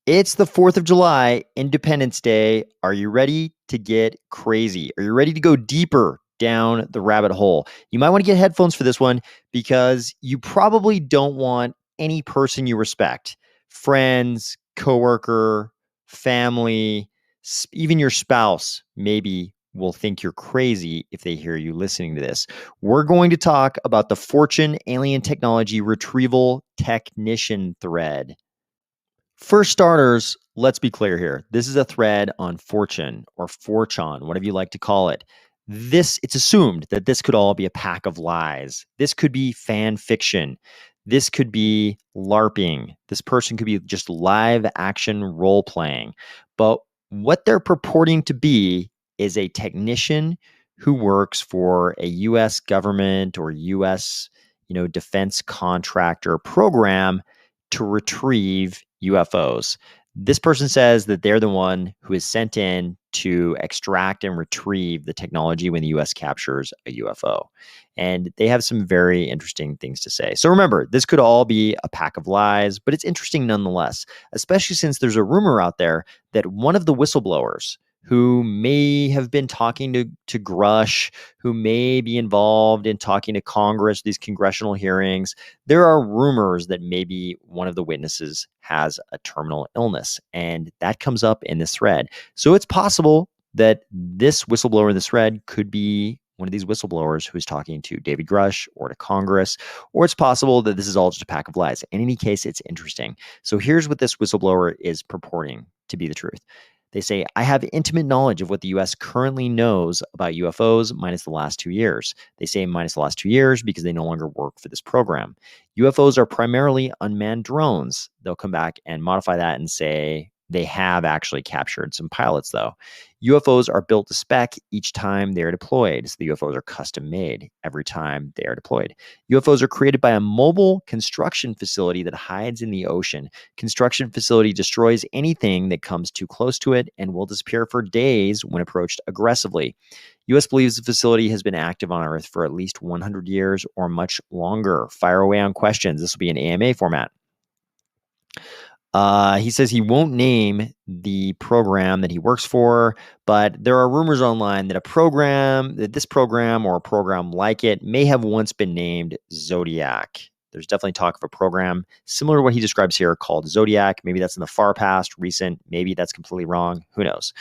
It's the 4th of July, Independence Day. Are you ready to get crazy? Are you ready to go deeper down the rabbit hole? You might want to get headphones for this one because you probably don't want any person you respect, friends, coworker, family, even your spouse, maybe will think you're crazy if they hear you listening to this. We're going to talk about the Fortune Alien Technology Retrieval Technician thread. For starters, let's be clear here. This is a thread on Fortune or Fortune, whatever you like to call it. It's assumed that this could all be a pack of lies. This could be fan fiction. This could be LARPing. This person could be just live action role playing. But what they're purporting to be is a technician who works for a US government or US, defense contractor program to retrieve UFOs. This person says that they're the one who is sent in to extract and retrieve the technology when the US captures a UFO. And they have some very interesting things to say. So remember, this could all be a pack of lies, but it's interesting nonetheless, especially since there's a rumor out there that one of the whistleblowers who may have been talking to Grush, who may be involved in talking to Congress, these congressional hearings. There are rumors that maybe one of the witnesses has a terminal illness, and that comes up in this thread. So it's possible that this whistleblower in this thread could be one of these whistleblowers who is talking to David Grush or to Congress, or it's possible that this is all just a pack of lies. In any case, it's interesting. So here's what this whistleblower is purporting to be the truth. They say, I have intimate knowledge of what the US currently knows about UFOs minus the last 2 years. They say minus the last 2 years because they no longer work for this program. UFOs are primarily unmanned drones. They'll come back and modify that and say they have actually captured some pilots, though. UFOs are built to spec each time they're deployed. So the UFOs are custom made every time they are deployed. UFOs are created by a mobile construction facility that hides in the ocean. Construction facility destroys anything that comes too close to it and will disappear for days when approached aggressively. U.S. believes the facility has been active on Earth for at least 100 years or much longer. Fire away on questions. This will be an AMA format. He says he won't name the program that he works for, but there are rumors online that this program or a program like it may have once been named Zodiac. There's definitely talk of a program similar to what he describes here called Zodiac. Maybe that's in the far past, recent. Maybe that's completely wrong. Who knows?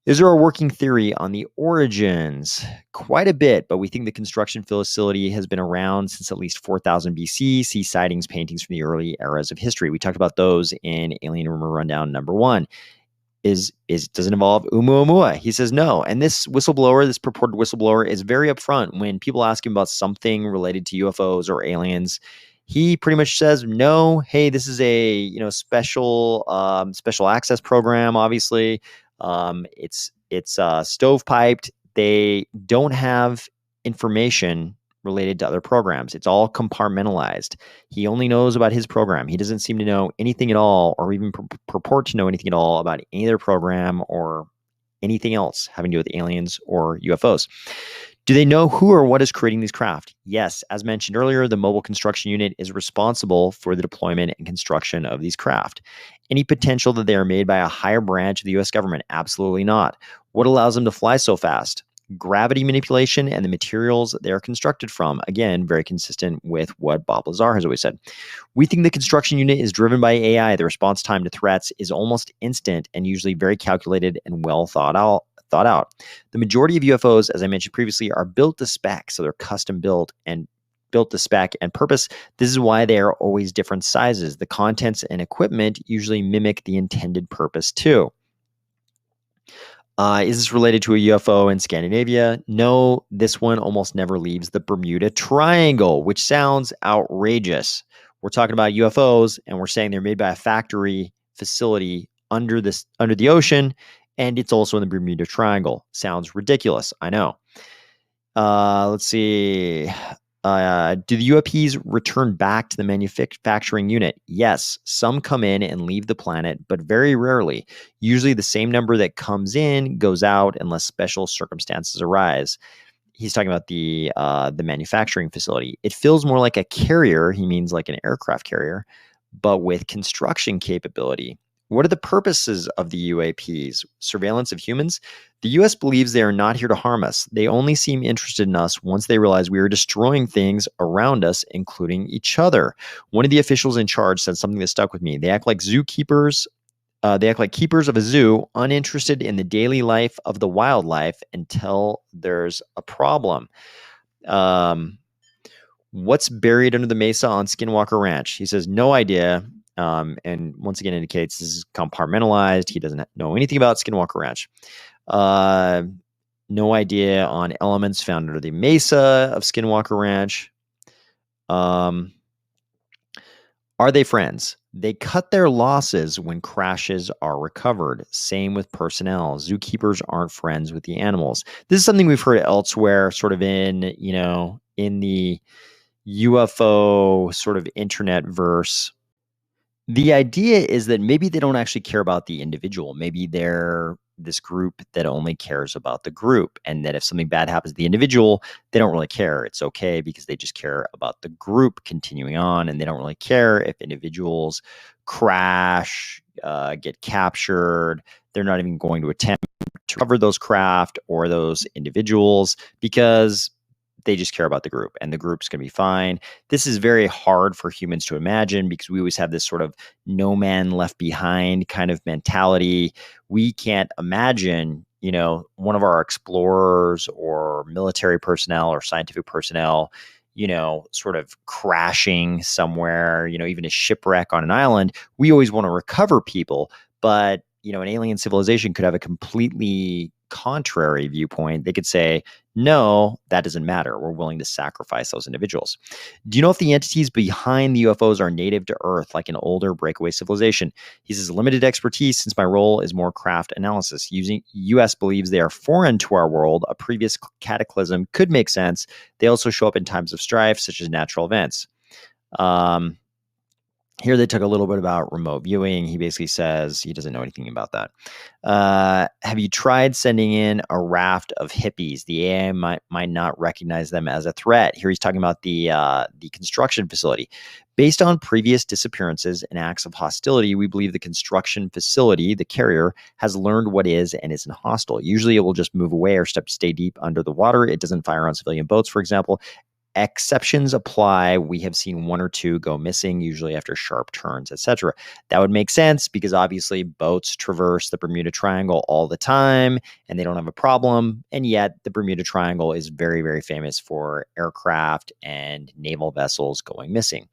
Is there a working theory on the origins? Quite a bit, but we think the construction facility has been around since at least 4000 BC. See sightings, paintings from the early eras of history. We talked about those in Alien Rumor Rundown number 1. Does it involve Oumuamua? He says no. And this whistleblower, this purported whistleblower, is very upfront when people ask him about something related to UFOs or aliens. He pretty much says no. Hey, this is a special access program. Obviously, it's stovepiped. They don't have information related to other programs. It's all compartmentalized. He only knows about his program. He doesn't seem to know anything at all, or even purport to know anything at all about any other program or anything else having to do with aliens or UFOs. Do they know who or what is creating these craft? Yes, as mentioned earlier, the Mobile Construction Unit is responsible for the deployment and construction of these craft. Any potential that they are made by a higher branch of the US government? Absolutely not. What allows them to fly so fast? Gravity manipulation and the materials they are constructed from. Again, very consistent with what Bob Lazar has always said. We think the construction unit is driven by AI. The response time to threats is almost instant and usually very calculated and well thought out. The majority of UFOs, as I mentioned previously, are built to spec, so they're custom built and built to spec and purpose. This is why they are always different sizes. The contents and equipment usually mimic the intended purpose too. Is this related to a UFO in Scandinavia? No, this one almost never leaves the Bermuda Triangle, which sounds outrageous. We're talking about UFOs, and we're saying they're made by a factory facility under the ocean, and it's also in the Bermuda Triangle. Sounds ridiculous, I know. Let's see. Do the UAPs return back to the manufacturing unit? Yes, some come in and leave the planet, but very rarely. Usually the same number that comes in goes out unless special circumstances arise. He's talking about the manufacturing facility. It feels more like a carrier. He means like an aircraft carrier, but with construction capability. What are the purposes of the UAPs? Surveillance of humans? The US believes they are not here to harm us. They only seem interested in us once they realize we are destroying things around us, including each other. One of the officials in charge said something that stuck with me. They act like zookeepers. They act like keepers of a zoo, uninterested in the daily life of the wildlife until there's a problem. Um, what's buried under the mesa on Skinwalker Ranch? He says, no idea. And once again indicates this is compartmentalized. He doesn't know anything about Skinwalker Ranch. No idea on elements found under the mesa of Skinwalker Ranch. Are they friends? They cut their losses when crashes are recovered. Same with personnel. Zookeepers aren't friends with the animals. This is something we've heard elsewhere, sort of in the UFO sort of internet verse. The idea is that maybe they don't actually care about the individual. Maybe they're this group that only cares about the group, and that if something bad happens to the individual, they don't really care. It's okay because they just care about the group continuing on, and they don't really care if individuals crash, get captured. They're not even going to attempt to recover those craft or those individuals because they just care about the group, and the group's going to be fine. This is very hard for humans to imagine because we always have this sort of no man left behind kind of mentality. We can't imagine, one of our explorers or military personnel or scientific personnel, sort of crashing somewhere, even a shipwreck on an island. We always want to recover people, but an alien civilization could have a completely contrary viewpoint. They could say, no, that doesn't matter. We're willing to sacrifice those individuals. Do you know if the entities behind the UFOs are native to Earth, like an older breakaway civilization? He says, limited expertise since my role is more craft analysis. US believes they are foreign to our world. A previous cataclysm could make sense. They also show up in times of strife, such as natural events. Here they took a little bit about remote viewing. He basically says he doesn't know anything about that. Have you tried sending in a raft of hippies? The AI might not recognize them as a threat. Here he's talking about the construction facility. Based on previous disappearances and acts of hostility, we believe the construction facility, the carrier, has learned what is and isn't hostile. Usually it will just move away or stay deep under the water. It doesn't fire on civilian boats, for example. Exceptions apply. We have seen one or two go missing, usually after sharp turns, etc. That would make sense because obviously boats traverse the Bermuda Triangle all the time and they don't have a problem. And yet the Bermuda Triangle is very, very famous for aircraft and naval vessels going missing.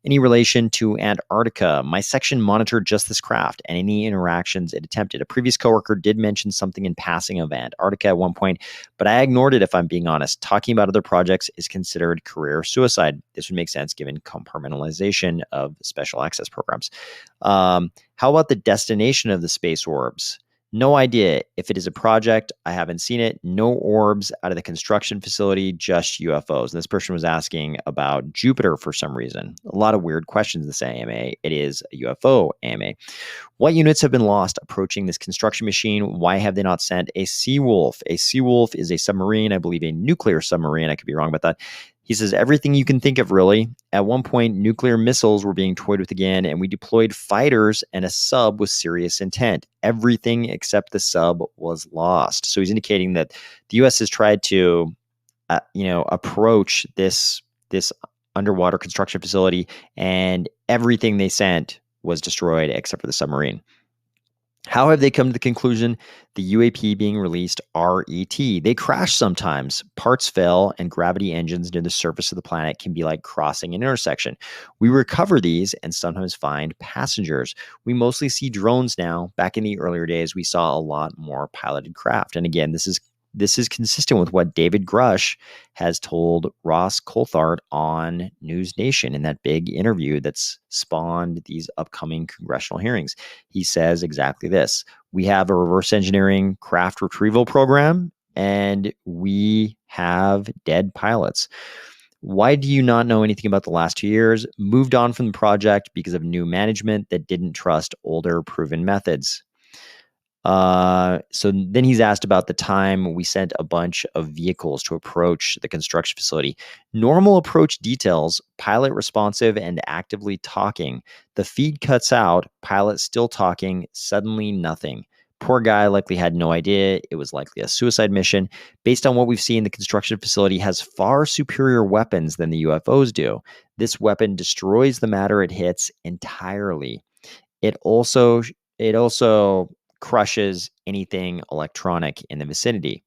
Any relation to Antarctica? My section monitored just this craft and any interactions it attempted. A previous coworker did mention something in passing of Antarctica at one point, but I ignored it if I'm being honest. Talking about other projects is considered career suicide. This would make sense given compartmentalization of special access programs. How about the destination of the space orbs? No idea. If it is a project, I haven't seen it. No orbs out of the construction facility, just UFOs. And this person was asking about Jupiter for some reason. A lot of weird questions in this AMA. It is a UFO AMA. What units have been lost approaching this construction machine? Why have they not sent a Seawolf? A Seawolf is a submarine, I believe a nuclear submarine. I could be wrong about that. He says, everything you can think of, really. At one point, nuclear missiles were being toyed with again, and we deployed fighters and a sub with serious intent. Everything except the sub was lost. So he's indicating that the U.S. has tried to, approach this underwater construction facility, and everything they sent was destroyed except for the submarine. How have they come to the conclusion the UAP being released are ET? They crash sometimes. Parts fail, and gravity engines near the surface of the planet can be like crossing an intersection. We recover these and sometimes find passengers. We mostly see drones now. Back in the earlier days, we saw a lot more piloted craft. And again, this is consistent with what David Grush has told Ross Coulthart on News Nation in that big interview that's spawned these upcoming congressional hearings. He says exactly this. We have a reverse engineering craft retrieval program, and we have dead pilots. Why do you not know anything about the last 2 years? Moved on from the project because of new management that didn't trust older proven methods. So then he's asked about the time we sent a bunch of vehicles to approach the construction facility. Normal approach details, pilot responsive and actively talking. The feed cuts out, pilot still talking, suddenly nothing. Poor guy likely had no idea. It was likely a suicide mission. Based on what we've seen, the construction facility has far superior weapons than the UFOs do. This weapon destroys the matter it hits entirely. It also it also crushes anything electronic in the vicinity.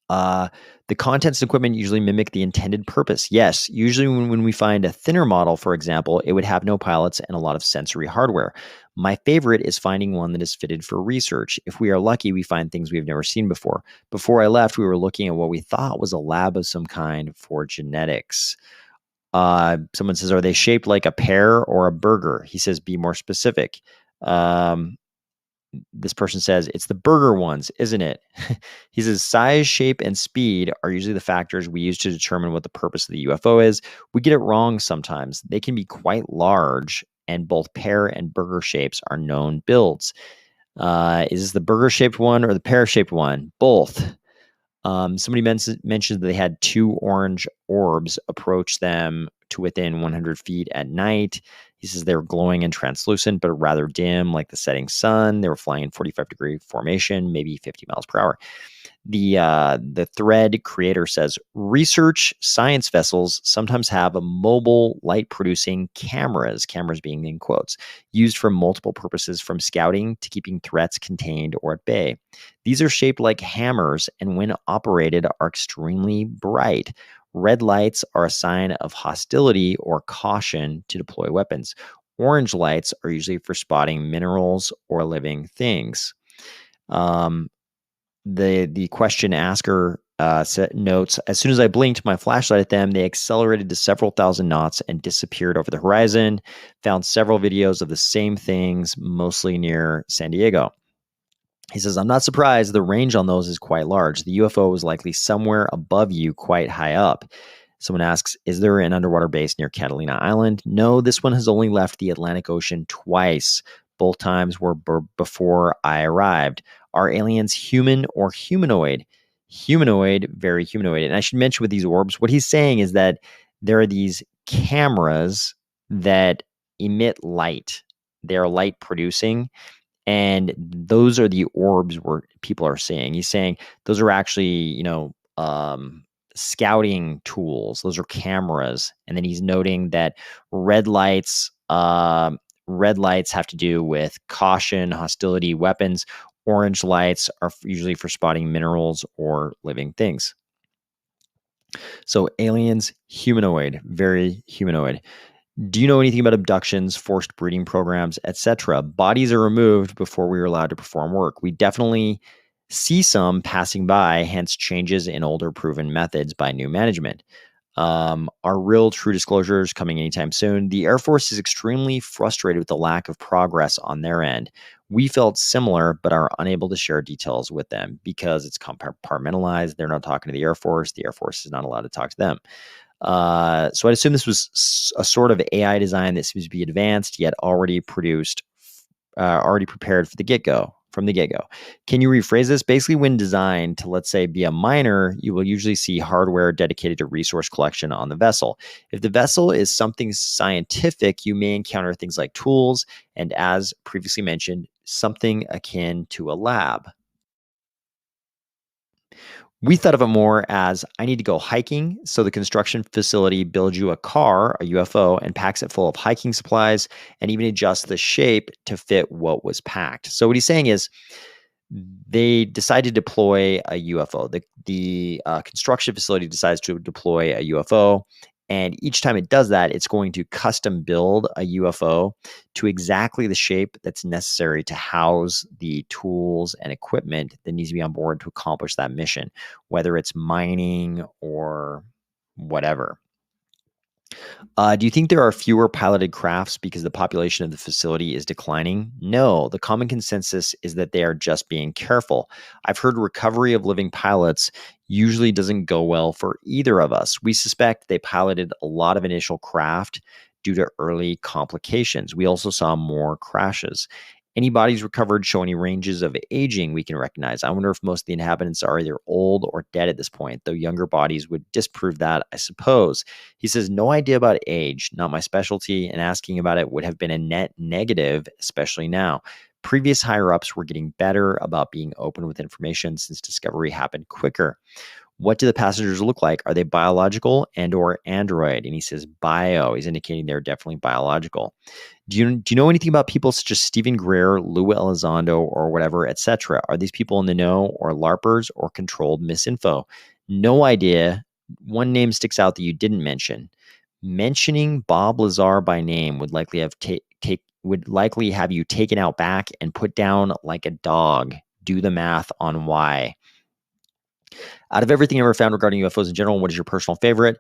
Uh, the contents and equipment usually mimic the intended purpose. Yes, usually when we find a thinner model, for example, it would have no pilots and a lot of sensory hardware. My favorite is finding one that is fitted for research. If we are lucky, we find things we've never seen before. Before I left, we were looking at what we thought was a lab of some kind for genetics. Someone says, are they shaped like a pear or a burger? He says, be more specific. Um, this person says, it's the burger ones, isn't it? He says, size, shape, and speed are usually the factors we use to determine what the purpose of the UFO is. We get it wrong sometimes. They can be quite large, and both pear and burger shapes are known builds. Is this the burger shaped one or the pear shaped one? Both. Somebody mentioned that they had two orange orbs approach them to within 100 feet at night. He says they were glowing and translucent, but rather dim, like the setting sun. They were flying in 45-degree formation, maybe 50 miles per hour. The thread creator says research science vessels sometimes have a mobile light producing cameras being in quotes, used for multiple purposes from scouting to keeping threats contained or at bay. These are shaped like hammers and when operated are extremely bright. Red lights are a sign of hostility or caution to deploy weapons. Orange lights are usually for spotting minerals or living things. The question asker notes, as soon as I blinked my flashlight at them, they accelerated to several thousand knots and disappeared over the horizon. Found several videos of the same things, mostly near San Diego. He says, I'm not surprised. The range on those is quite large. The UFO was likely somewhere above you, quite high up. Someone asks, is there an underwater base near Catalina Island? No, this one has only left the Atlantic Ocean twice. Both times were before I arrived. Are aliens human or humanoid? Humanoid, very humanoid. And I should mention with these orbs, what he's saying is that there are these cameras that emit light. They're light producing. And those are the orbs where people are seeing. He's saying those are actually, scouting tools. Those are cameras. And then he's noting that red lights have to do with caution, hostility, weapons. Orange lights are usually for spotting minerals or living things. So aliens, humanoid, very humanoid. Do you know anything about abductions, forced breeding programs, etc.? Bodies are removed before we are allowed to perform work. We definitely see some passing by, hence changes in older proven methods by new management. Are real true disclosures coming anytime soon? The Air Force is extremely frustrated with the lack of progress on their end. We felt similar, but are unable to share details with them because it's compartmentalized. They're not talking to the Air Force. The Air Force is not allowed to talk to them. So I'd assume this was a sort of AI design that seems to be advanced, yet already produced, already prepared for the get-go, from the get-go. Can you rephrase this? Basically, when designed to, let's say, be a miner, you will usually see hardware dedicated to resource collection on the vessel. If the vessel is something scientific, you may encounter things like tools, and as previously mentioned, something akin to a lab. We thought of it more as I need to go hiking. So the construction facility builds you a car, a UFO, and packs it full of hiking supplies and even adjusts the shape to fit what was packed. So what he's saying is they decide to deploy a UFO. The construction facility decides to deploy a UFO. And each time it does that, it's going to custom build a UFO to exactly the shape that's necessary to house the tools and equipment that needs to be on board to accomplish that mission, whether it's mining or whatever. Do you think there are fewer piloted crafts because the population of the facility is declining? No, the common consensus is that they are just being careful. I've heard recovery of living pilots usually doesn't go well for either of us. We suspect they piloted a lot of initial craft due to early complications. We also saw more crashes. Any bodies recovered show any ranges of aging we can recognize. I wonder if most of the inhabitants are either old or dead at this point, though younger bodies would disprove that, I suppose. He says, no idea about age, not my specialty, and asking about it would have been a net negative, especially now. Previous higher ups were getting better about being open with information since discovery happened quicker. What do the passengers look like? Are they biological and or android? And he says bio. He's indicating they're definitely biological. Do you know anything about people such as Stephen Greer, Lou Elizondo, or whatever, etc.? Are these people in the know or LARPers or controlled misinfo? No idea. One name sticks out that you didn't mention. Mentioning Bob Lazar by name would likely have you taken out back and put down like a dog. Do the math on why. Out of everything I ever found regarding UFOs in general, what is your personal favorite?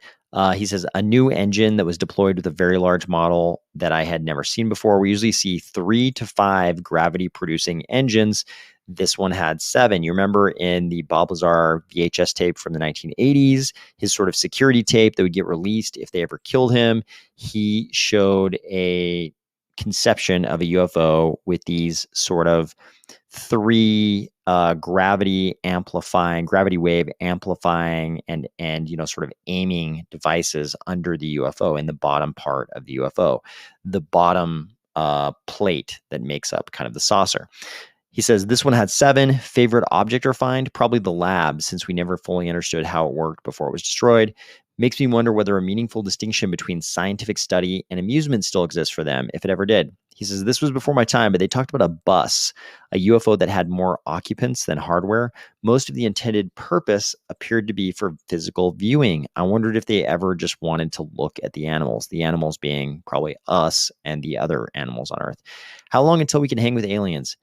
He says a new engine that was deployed with a very large model that I had never seen before. We usually see 3 to 5 gravity producing engines. This one had 7. You remember in the Bob Lazar VHS tape from the 1980s, his sort of security tape that would get released if they ever killed him, he showed a conception of a UFO with these sort of 3 gravity wave amplifying and sort of aiming devices under the UFO in the bottom part of the UFO, the bottom plate that makes up kind of the saucer. He says this one had 7. Favorite object or find? Probably the lab, since we never fully understood how it worked before it was destroyed. Makes me wonder whether a meaningful distinction between scientific study and amusement still exists for them, if it ever did. He says, this was before my time, but they talked about a bus, a UFO that had more occupants than hardware. Most of the intended purpose appeared to be for physical viewing. I wondered if they ever just wanted to look at the animals being probably us and the other animals on Earth. How long until we can hang with aliens?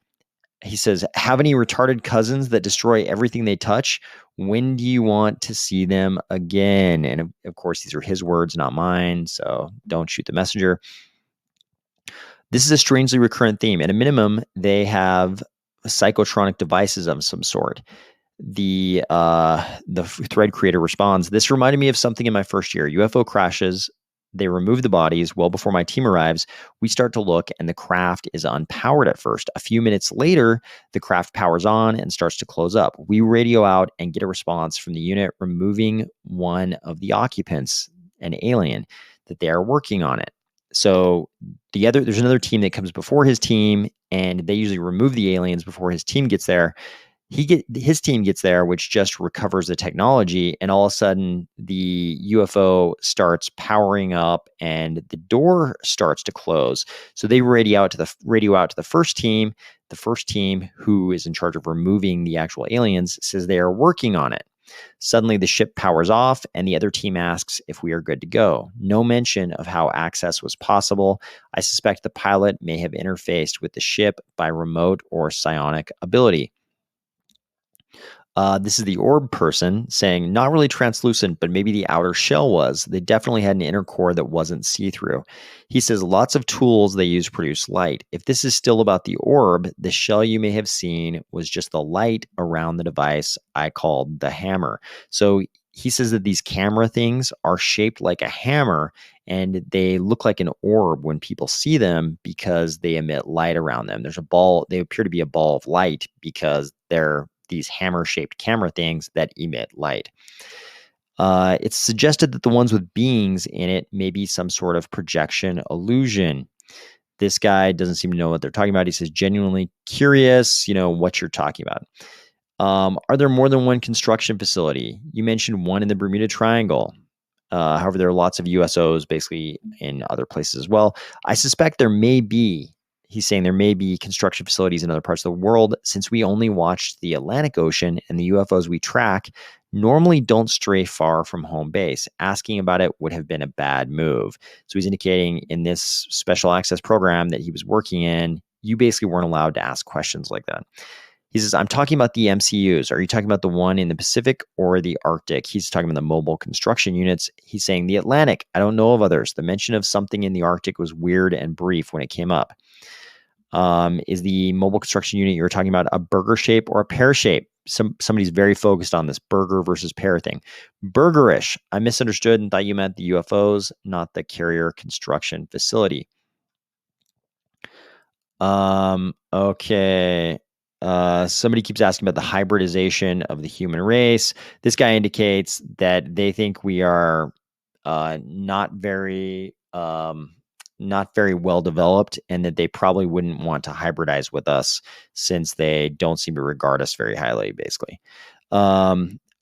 He says, have any retarded cousins that destroy everything they touch? When do you want to see them again? And of course, these are his words, not mine. So don't shoot the messenger. This is a strangely recurrent theme. At a minimum, they have psychotronic devices of some sort. The thread creator responds, this reminded me of something in my first year. UFO crashes. They remove the bodies. Well, before my team arrives, we start to look and the craft is unpowered at first. A few minutes later, the craft powers on and starts to close up. We radio out and get a response from the unit removing one of the occupants, an alien, that they are working on it. So there's another team that comes before his team, and they usually remove the aliens before his team gets there. His team gets there, which just recovers the technology, and all of a sudden the UFO starts powering up and the door starts to close. So they radio out to the first team. The first team, who is in charge of removing the actual aliens, says they are working on it. Suddenly the ship powers off and the other team asks if we are good to go. No mention of how access was possible. I suspect the pilot may have interfaced with the ship by remote or psionic ability. This is the orb person saying, not really translucent, but maybe the outer shell was. They definitely had an inner core that wasn't see-through. He says lots of tools they use produce light. If this is still about the orb, the shell you may have seen was just the light around the device I called the hammer. So he says that these camera things are shaped like a hammer and they look like an orb when people see them because they emit light around them. There's a ball, they appear to be a ball of light because they're these hammer-shaped camera things that emit light. It's suggested that the ones with beings in it may be some sort of projection illusion. This guy doesn't seem to know what they're talking about. He says, genuinely curious, what you're talking about. Are there more than one construction facility? You mentioned one in the Bermuda Triangle. However, there are lots of USOs basically in other places as well. I suspect there may be. He's saying there may be construction facilities in other parts of the world. Since we only watched the Atlantic Ocean and the UFOs we track normally don't stray far from home base. Asking about it would have been a bad move. So he's indicating in this special access program that he was working in, you basically weren't allowed to ask questions like that. He says, I'm talking about the MCUs. Are you talking about the one in the Pacific or the Arctic? He's talking about the mobile construction units. He's saying the Atlantic. I don't know of others. The mention of something in the Arctic was weird and brief when it came up. Is the mobile construction unit you're talking about a burger shape or a pear shape? Somebody's very focused on this burger versus pear thing. Burgerish. I misunderstood and thought you meant the UFOs, not the carrier construction facility. Okay. Somebody keeps asking about the hybridization of the human race. This guy indicates that they think we are not very well developed, and that they probably wouldn't want to hybridize with us since they don't seem to regard us very highly, basically.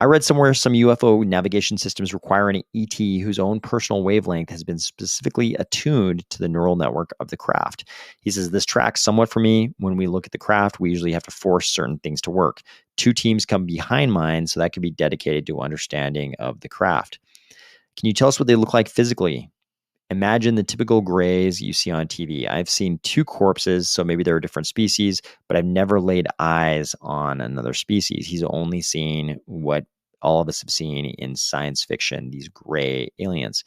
I read somewhere some UFO navigation systems require an ET whose own personal wavelength has been specifically attuned to the neural network of the craft. He says, this tracks somewhat for me. When we look at the craft, we usually have to force certain things to work. Two teams come behind mine, so that could be dedicated to understanding of the craft. Can you tell us what they look like physically? Imagine the typical grays you see on TV. I've seen two corpses, so maybe they're a different species, but I've never laid eyes on another species. He's only seen what all of us have seen in science fiction, these gray aliens.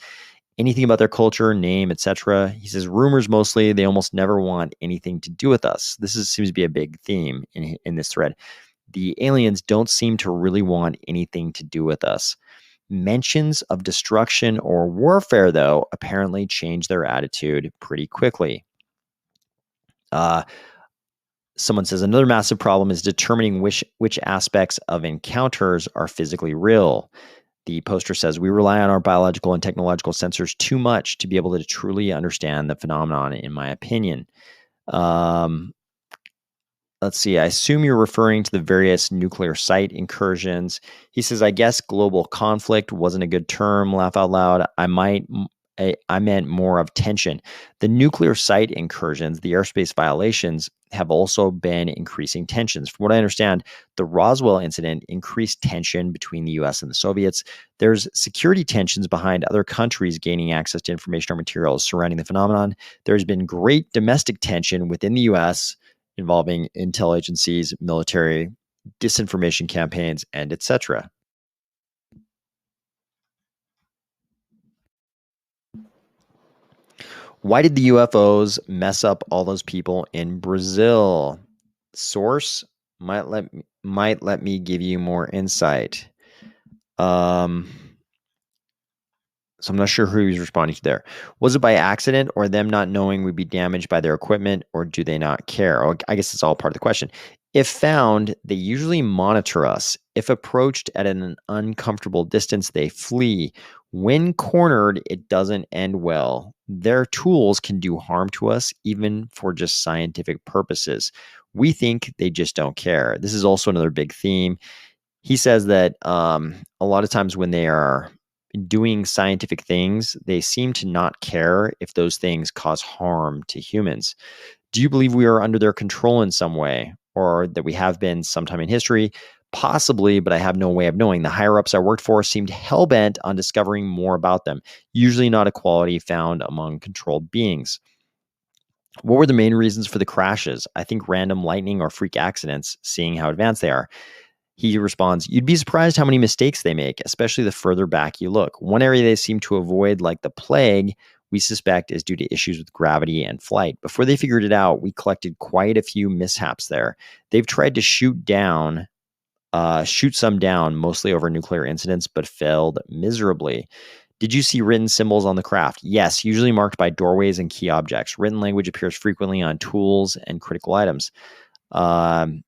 Anything about their culture, name, etc. He says rumors mostly. They almost never want anything to do with us. Seems to be a big theme in this thread. The aliens don't seem to really want anything to do with us. Mentions of destruction or warfare, though, apparently change their attitude pretty quickly. Someone says another massive problem is determining which aspects of encounters are physically real. The poster says we rely on our biological and technological sensors too much to be able to truly understand the phenomenon, in my opinion. Let's see. I assume you're referring to the various nuclear site incursions. He says, I guess global conflict wasn't a good term. Laugh out loud. I meant more of tension. The nuclear site incursions, the airspace violations, have also been increasing tensions. From what I understand, the Roswell incident increased tension between the US and the Soviets. There's security tensions behind other countries gaining access to information or materials surrounding the phenomenon. There's been great domestic tension within the US involving intel agencies, military, disinformation campaigns, and etc. Why did the UFOs mess up all those people in Brazil? Source might let me give you more insight. So I'm not sure who he's responding to there. Was it by accident or them not knowing we'd be damaged by their equipment, or do they not care? Oh, I guess it's all part of the question. If found, they usually monitor us. If approached at an uncomfortable distance, they flee. When cornered, it doesn't end well. Their tools can do harm to us, even for just scientific purposes. We think they just don't care. This is also another big theme. He says that a lot of times when they are doing scientific things, they seem to not care if those things cause harm to humans. Do you believe we are under their control in some way, or that we have been sometime in history? Possibly, but I have no way of knowing. The higher ups I worked for seemed hell bent on discovering more about them, usually not a quality found among controlled beings. What were the main reasons for the crashes? I think random lightning or freak accidents, seeing how advanced they are. He responds, you'd be surprised how many mistakes they make, especially the further back you look. One area they seem to avoid, like the plague, we suspect is due to issues with gravity and flight. Before they figured it out, we collected quite a few mishaps there. They've tried to shoot some down, mostly over nuclear incidents, but failed miserably. Did you see written symbols on the craft? Yes, usually marked by doorways and key objects. Written language appears frequently on tools and critical items.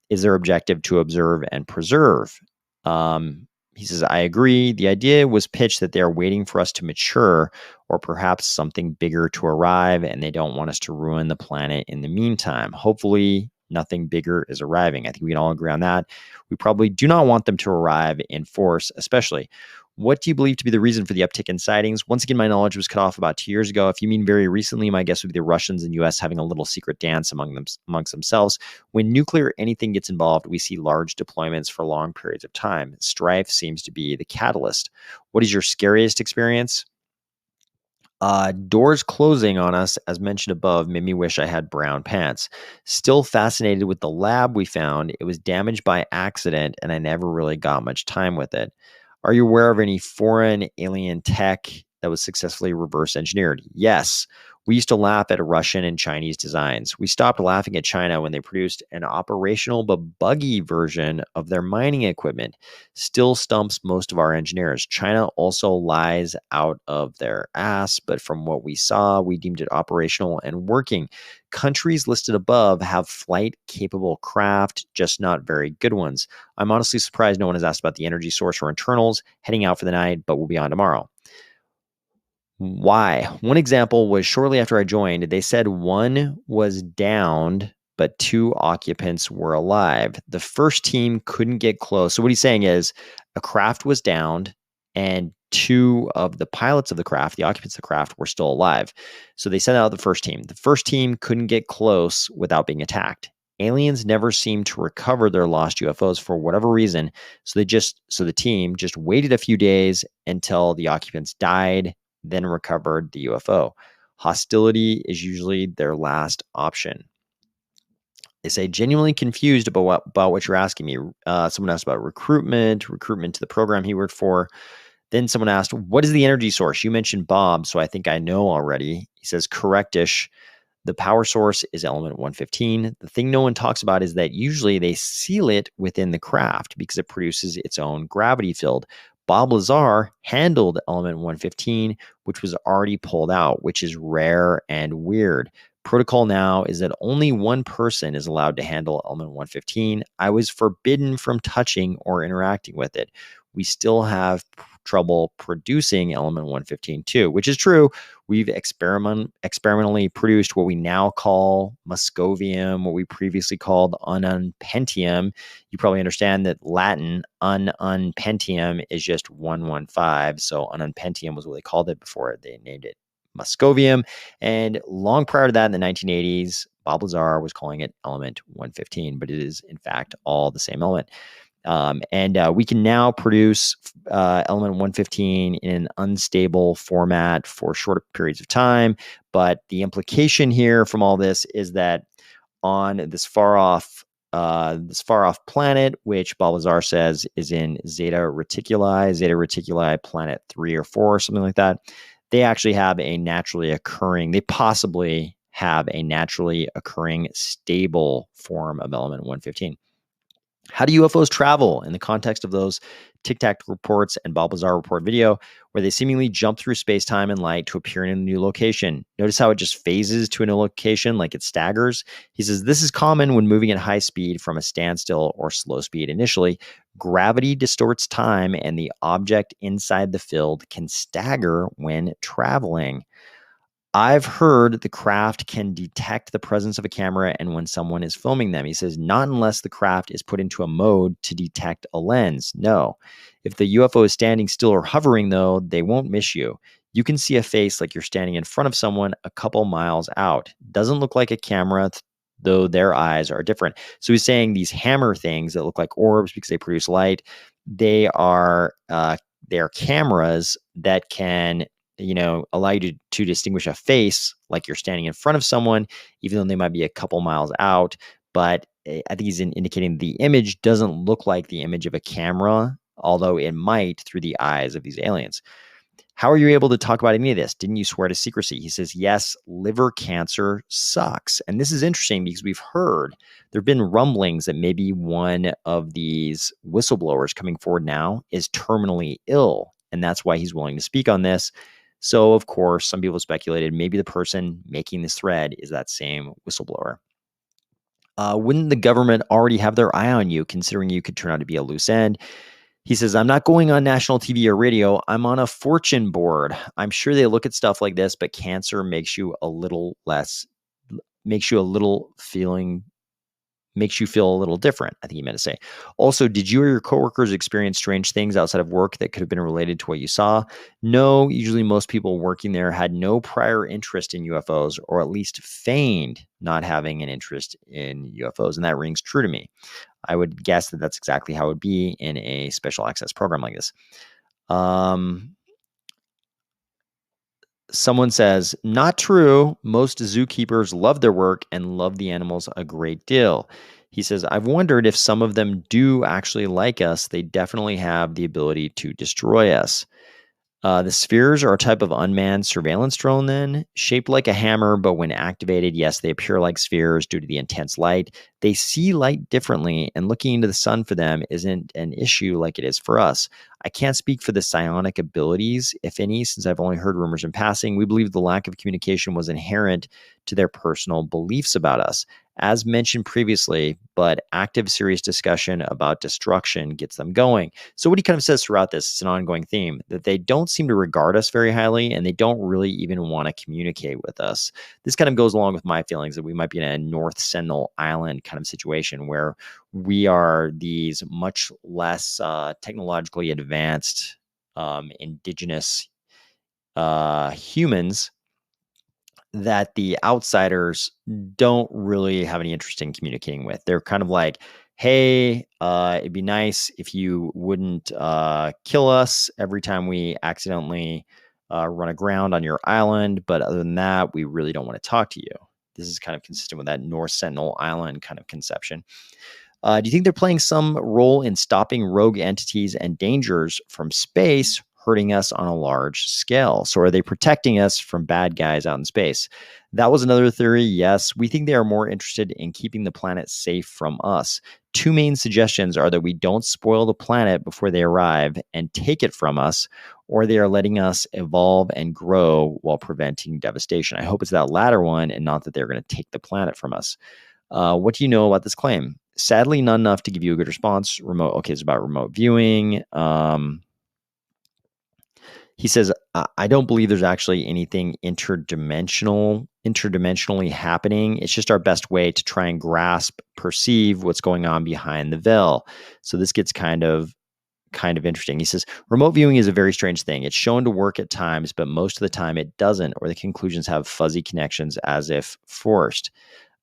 Is their objective to observe and preserve? He says, I agree. The idea was pitched that they are waiting for us to mature, or perhaps something bigger to arrive, and they don't want us to ruin the planet in the meantime. Hopefully, nothing bigger is arriving. I think we can all agree on that. We probably do not want them to arrive in force, especially. What do you believe to be the reason for the uptick in sightings? Once again, my knowledge was cut off about 2 years ago. If you mean very recently, my guess would be the Russians and US having a little secret dance amongst themselves. When nuclear anything gets involved, we see large deployments for long periods of time. Strife seems to be the catalyst. What is your scariest experience? Doors closing on us, as mentioned above, made me wish I had brown pants. Still fascinated with the lab we found. It was damaged by accident, and I never really got much time with it. Are you aware of any foreign alien tech that was successfully reverse engineered? Yes. We used to laugh at Russian and Chinese designs. We stopped laughing at China when they produced an operational but buggy version of their mining equipment. Still stumps most of our engineers. China also lies out of their ass, but from what we saw, we deemed it operational and working. Countries listed above have flight capable craft, just not very good ones. I'm honestly surprised no one has asked about the energy source or internals. Heading out for the night, but we'll be on tomorrow. Why? One example was shortly after I joined, they said one was downed, but two occupants were alive. The first team couldn't get close. So, what he's saying is a craft was downed, and two of the pilots of the craft, the occupants of the craft, were still alive. So, they sent out the first team. The first team couldn't get close without being attacked. Aliens never seemed to recover their lost UFOs for whatever reason. So the team just waited a few days until the occupants died, then recovered the UFO. Hostility is usually their last option. They say, genuinely confused about what you're asking me. Someone asked about recruitment to the program he worked for. Then someone asked, what is the energy source? You mentioned Bob, so I think I know already. He says, correctish. The power source is element 115. The thing no one talks about is that usually they seal it within the craft because it produces its own gravity field. Bob Lazar handled element 115, which was already pulled out, which is rare and weird. Protocol now is that only one person is allowed to handle element 115. I was forbidden from touching or interacting with it. We still have trouble producing element 115 too, which is true. We've experimentally produced what we now call muscovium, what we previously called ununpentium. You probably understand that Latin ununpentium is just 115. So ununpentium was what they called it before they named it muscovium. And long prior to that, in the 1980s, Bob Lazar was calling it element 115, but it is in fact all the same element. And we can now produce element 115 in an unstable format for short periods of time. But the implication here from all this is that on this far off planet, which Bob Lazar says is in Zeta Reticuli planet 3 or 4, something like that, they actually have they possibly have a naturally occurring stable form of element 115. How do UFOs travel in the context of those Tic Tac reports and Bob Lazar report video, where they seemingly jump through space, time, and light to appear in a new location? Notice how it just phases to a new location, like it staggers. He says this is common when moving at high speed from a standstill or slow speed initially. Gravity distorts time, and the object inside the field can stagger when traveling. I've heard the craft can detect the presence of a camera and when someone is filming them. He says, not unless the craft is put into a mode to detect a lens. No. If the UFO is standing still or hovering, though, they won't miss you. You can see a face like you're standing in front of someone a couple miles out. Doesn't look like a camera, though their eyes are different. So he's saying these hammer things that look like orbs because they produce light, they are cameras that can allow you to distinguish a face like you're standing in front of someone, even though they might be a couple miles out. But I think he's indicating the image doesn't look like the image of a camera, although it might through the eyes of these aliens. How are you able to talk about any of this? Didn't you swear to secrecy? He says, yes, liver cancer sucks. And this is interesting because we've heard there have been rumblings that maybe one of these whistleblowers coming forward now is terminally ill. And that's why he's willing to speak on this. So, of course, some people speculated maybe the person making this thread is that same whistleblower. Wouldn't the government already have their eye on you, considering you could turn out to be a loose end? He says, I'm not going on national TV or radio. I'm on a fortune board. I'm sure they look at stuff like this, but cancer makes you feel a little different, I think he meant to say. Also, did you or your coworkers experience strange things outside of work that could have been related to what you saw? No, usually most people working there had no prior interest in UFOs, or at least feigned not having an interest in UFOs. And that rings true to me. I would guess that that's exactly how it would be in a special access program like this. Someone says, not true. Most zookeepers love their work and love the animals a great deal. He says, I've wondered if some of them do actually like us. They definitely have the ability to destroy us. The spheres are a type of unmanned surveillance drone, then, shaped like a hammer, but when activated, yes, they appear like spheres due to the intense light. They see light differently, and looking into the sun for them isn't an issue like it is for us. I can't speak for the psionic abilities, if any, since I've only heard rumors in passing. We believe the lack of communication was inherent to their personal beliefs about us. As mentioned previously, but active, serious discussion about destruction gets them going. So what he kind of says throughout this, it's an ongoing theme, that they don't seem to regard us very highly, and they don't really even want to communicate with us. This kind of goes along with my feelings that we might be in a North Sentinel Island kind of situation where we are these much less technologically advanced indigenous humans that the outsiders don't really have any interest in communicating with. They're kind of like, hey, it'd be nice if you wouldn't kill us every time we accidentally run aground on your island. But other than that, we really don't want to talk to you. This is kind of consistent with that North Sentinel Island kind of conception. Do you think they're playing some role in stopping rogue entities and dangers from space hurting us on a large scale? So are they protecting us from bad guys out in space? That was another theory. Yes, we think they are more interested in keeping the planet safe from us. Two main suggestions are that we don't spoil the planet before they arrive and take it from us, or they are letting us evolve and grow while preventing devastation. I hope it's that latter one and not that they're going to take the planet from us. What do you know about this claim? Sadly, not enough to give you a good response. Remote. Okay, it's about remote viewing. He says, I don't believe there's actually anything interdimensionally happening. It's just our best way to try and grasp, perceive what's going on behind the veil. So this gets kind of interesting. He says, remote viewing is a very strange thing. It's shown to work at times, but most of the time it doesn't, or the conclusions have fuzzy connections as if forced.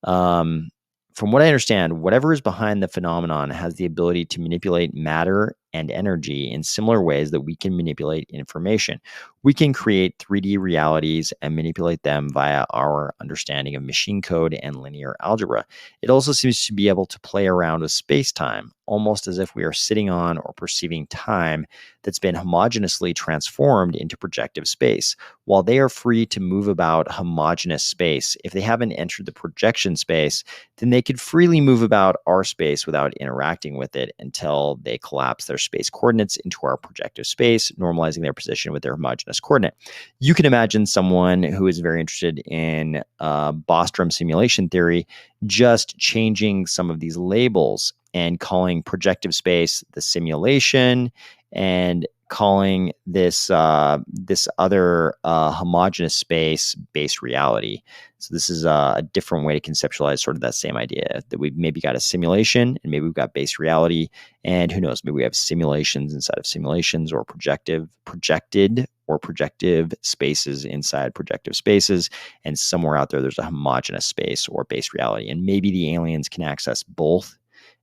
From what I understand, whatever is behind the phenomenon has the ability to manipulate matter and energy in similar ways that we can manipulate information. We can create 3D realities and manipulate them via our understanding of machine code and linear algebra. It also seems to be able to play around with space-time, almost as if we are sitting on or perceiving time that's been homogeneously transformed into projective space. While they are free to move about homogeneous space, if they haven't entered the projection space, then they could freely move about our space without interacting with it until they collapse their space coordinates into our projective space, normalizing their position with their homogeneous coordinate. You can imagine someone who is very interested in Bostrom simulation theory just changing some of these labels and calling projective space the simulation and calling this other homogeneous space base reality. So this is a different way to conceptualize sort of that same idea, that we've maybe got a simulation and maybe we've got base reality, and who knows, maybe we have simulations inside of simulations, or projected or projective spaces inside projective spaces, and somewhere out there's a homogeneous space or base reality, and maybe the aliens can access both,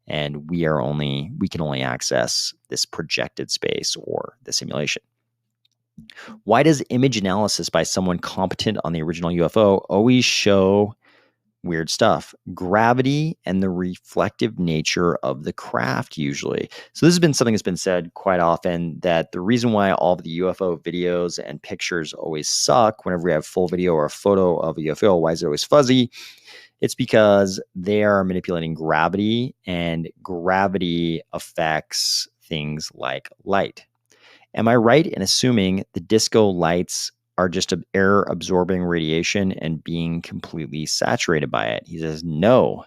and we can only access this projected space or the simulation. Why does image analysis by someone competent on the original UFO always show weird stuff? Gravity and the reflective nature of the craft, usually. So this has been something that's been said quite often, that the reason why all of the UFO videos and pictures always suck whenever we have full video or a photo of a UFO, why is it always fuzzy? It's because they are manipulating gravity, and gravity affects things like light. Am I right in assuming the disco lights are just air absorbing radiation and being completely saturated by it? He says, no.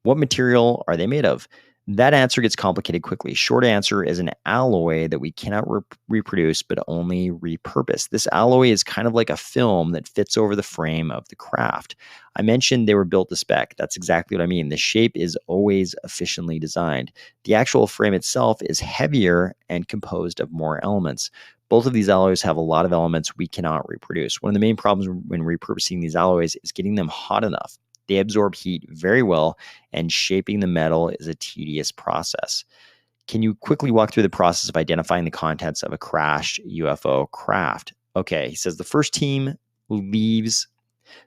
What material are they made of? That answer gets complicated quickly. Short answer is an alloy that we cannot reproduce, but only repurpose. This alloy is kind of like a film that fits over the frame of the craft. I mentioned they were built to spec. That's exactly what I mean. The shape is always efficiently designed. The actual frame itself is heavier and composed of more elements. Both of these alloys have a lot of elements we cannot reproduce. One of the main problems when repurposing these alloys is getting them hot enough. They absorb heat very well, and shaping the metal is a tedious process. Can you quickly walk through the process of identifying the contents of a crashed UFO craft? Okay, he says the first team leaves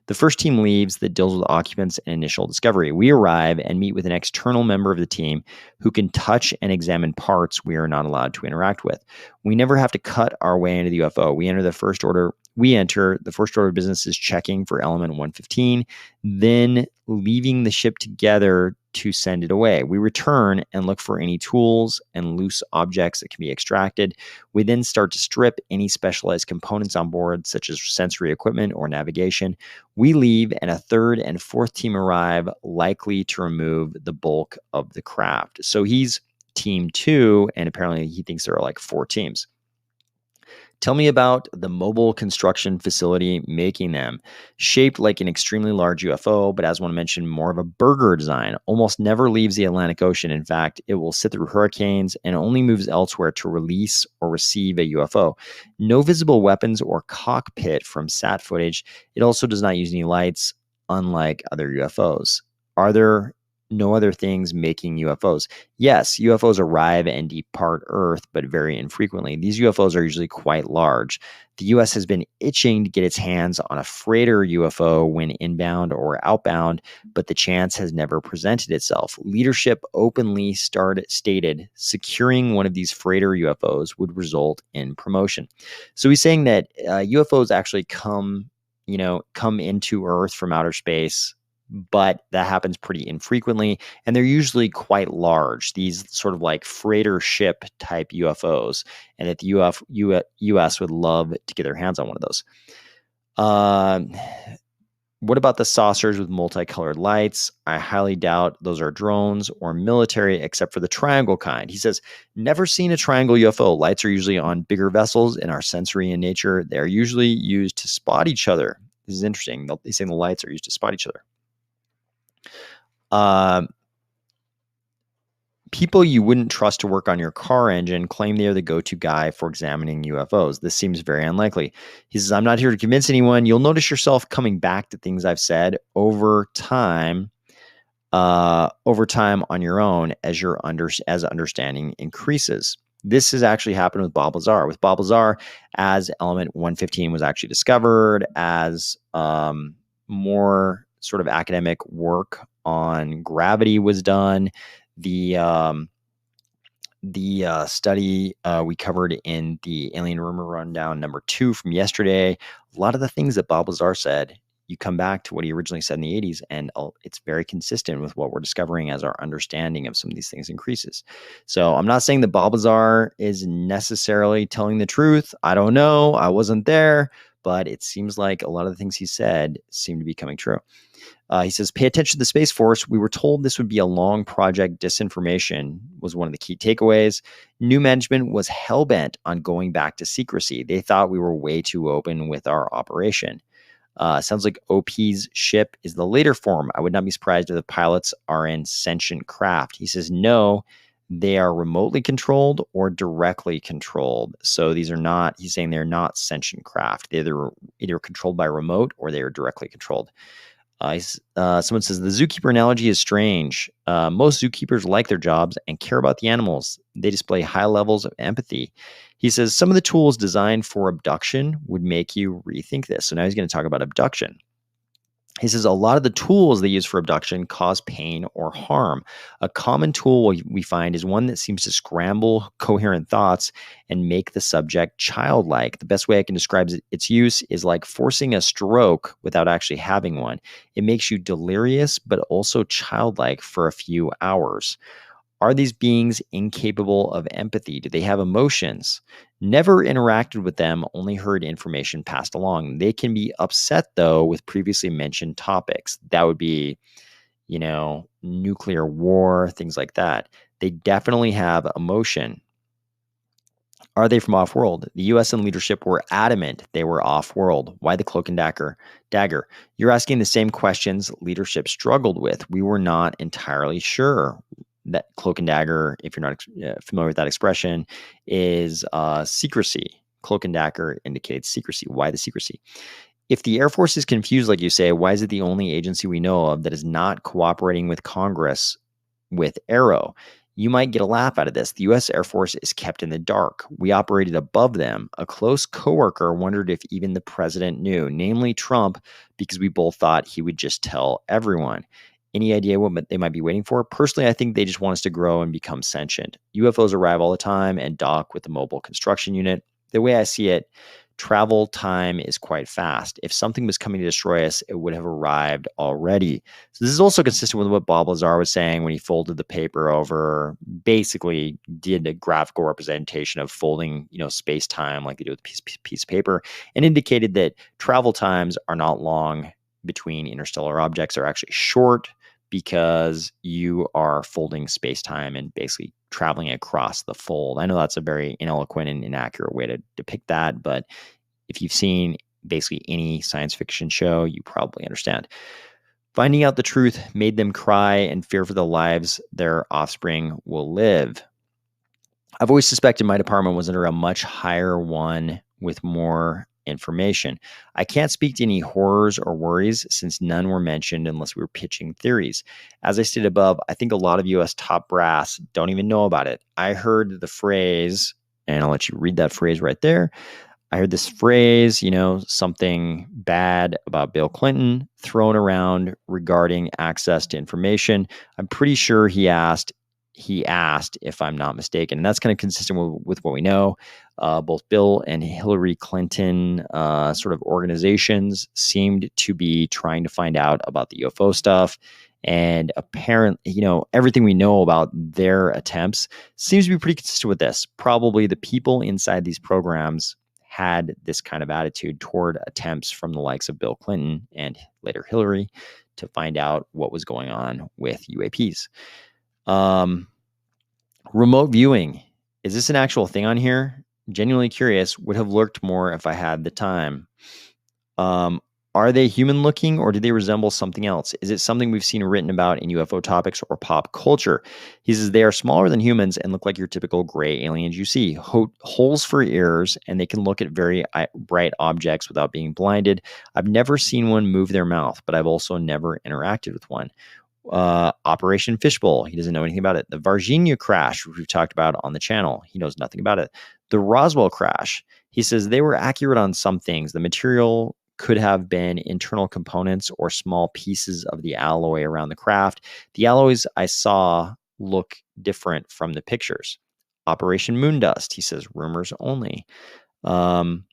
The first team leaves that deals with occupants and initial discovery. We arrive and meet with an external member of the team who can touch and examine parts we are not allowed to interact with. We never have to cut our way into the UFO. We enter the first order of business is checking for element 115, then leaving the ship together to send it away. We return and look for any tools and loose objects that can be extracted. We then start to strip any specialized components on board, such as sensory equipment or navigation. We leave, and a third and fourth team arrive, likely to remove the bulk of the craft. So he's team 2, and apparently he thinks there are like 4 teams. Tell me about the mobile construction facility making them. Shaped like an extremely large UFO, but as I want to mention, more of a burger design. Almost never leaves the Atlantic Ocean. In fact, it will sit through hurricanes and only moves elsewhere to release or receive a UFO. No visible weapons or cockpit from SAT footage. It also does not use any lights, unlike other UFOs. Are there no other things making UFOs? Yes, UFOs arrive and depart Earth, but very infrequently. These UFOs are usually quite large. The US has been itching to get its hands on a freighter UFO when inbound or outbound, but the chance has never presented itself. Leadership openly stated securing one of these freighter UFOs would result in promotion. So he's saying that UFOs actually come into Earth from outer space, but that happens pretty infrequently, and they're usually quite large, these sort of like freighter ship type UFOs, and that the US would love to get their hands on one of those. What about the saucers with multicolored lights? I highly doubt those are drones or military, except for the triangle kind. He says, never seen a triangle UFO. Lights are usually on bigger vessels and are sensory in nature. They are usually used to spot each other. This is interesting. He's saying the lights are used to spot each other. People you wouldn't trust to work on your car engine claim they are the go-to guy for examining UFOs. This seems very unlikely. He says, I'm not here to convince anyone. You'll notice yourself coming back to things I've said over time on your own as as understanding increases. This has actually happened with Bob Lazar. With Bob Lazar, as element 115 was actually discovered, as more sort of academic work on gravity was done. The study we covered in the Alien Rumor Rundown number 2 from yesterday, a lot of the things that Bob Lazar said, you come back to what he originally said in the 80s, and it's very consistent with what we're discovering as our understanding of some of these things increases. So I'm not saying that Bob Lazar is necessarily telling the truth. I don't know. I wasn't there, but it seems like a lot of the things he said seem to be coming true. He says, pay attention to the Space Force. We were told this would be a long project. Disinformation was one of the key takeaways. New management was hell-bent on going back to secrecy. They thought we were way too open with our operation. Sounds like OP's ship is the later form. I would not be surprised if the pilots are in sentient craft. He says, no, they are remotely controlled or directly controlled. So these are not, he's saying they're not sentient craft. They're either controlled by remote or they are directly controlled. Someone says the zookeeper analogy is strange. Most zookeepers like their jobs and care about the animals. They display high levels of empathy. He says some of the tools designed for abduction would make you rethink this. So now he's going to talk about abduction. He says a lot of the tools they use for abduction cause pain or harm. A common tool we find is one that seems to scramble coherent thoughts and make the subject childlike. The best way I can describe its use is like forcing a stroke without actually having one. It makes you delirious, but also childlike for a few hours. Are these beings incapable of empathy? Do they have emotions? Never interacted with them, only heard information passed along. They can be upset, though, with previously mentioned topics. That would be, nuclear war, things like that. They definitely have emotion. Are they from off-world? The U.S. and leadership were adamant they were off-world. Why the cloak and dagger? You're asking the same questions leadership struggled with. We were not entirely sure. That cloak and dagger, if you're not familiar with that expression, is secrecy. Cloak and dagger indicates secrecy. Why the secrecy? If the Air Force is confused, like you say, why is it the only agency we know of that is not cooperating with Congress with AARO? You might get a laugh out of this. The U.S. Air Force is kept in the dark. We operated above them. A close coworker wondered if even the president knew, namely Trump, because we both thought he would just tell everyone. Any idea what they might be waiting for? Personally, I think they just want us to grow and become sentient. UFOs arrive all the time and dock with the mobile construction unit. The way I see it, travel time is quite fast. If something was coming to destroy us, it would have arrived already. So this is also consistent with what Bob Lazar was saying when he folded the paper over, basically did a graphical representation of folding, space time like they do with a piece of paper, and indicated that travel times are not long between interstellar objects, are actually short because you are folding space-time and basically traveling across the fold. I know that's a very ineloquent and inaccurate way to depict that, but if you've seen basically any science fiction show, you probably understand. Finding out the truth made them cry and fear for the lives their offspring will live. I've always suspected my department was under a much higher one with more information. I can't speak to any horrors or worries since none were mentioned unless we were pitching theories. As I stated above, I think a lot of US top brass don't even know about it. I heard the phrase, and I'll let you read that phrase right there. I heard this phrase, something bad about Bill Clinton thrown around regarding access to information. I'm pretty sure he asked, if I'm not mistaken. And that's kind of consistent with what we know. Both Bill and Hillary Clinton sort of organizations seemed to be trying to find out about the UFO stuff. And apparently, everything we know about their attempts seems to be pretty consistent with this. Probably the people inside these programs had this kind of attitude toward attempts from the likes of Bill Clinton and later Hillary to find out what was going on with UAPs. Remote viewing. Is this an actual thing on here? Genuinely curious. Would have lurked more if I had the time. Are they human looking or do they resemble something else? Is it something we've seen written about in UFO topics or pop culture? He says they are smaller than humans and look like your typical gray aliens you see. Holes for ears, and they can look at very bright objects without being blinded. I've never seen one move their mouth, but I've also never interacted with one. Operation Fishbowl. He doesn't know anything about it. The Varginha crash, which we've talked about on the channel. He knows nothing about it. The Roswell crash. He says they were accurate on some things. The material could have been internal components or small pieces of the alloy around the craft. The alloys I saw look different from the pictures. Operation Moondust. He says rumors only. And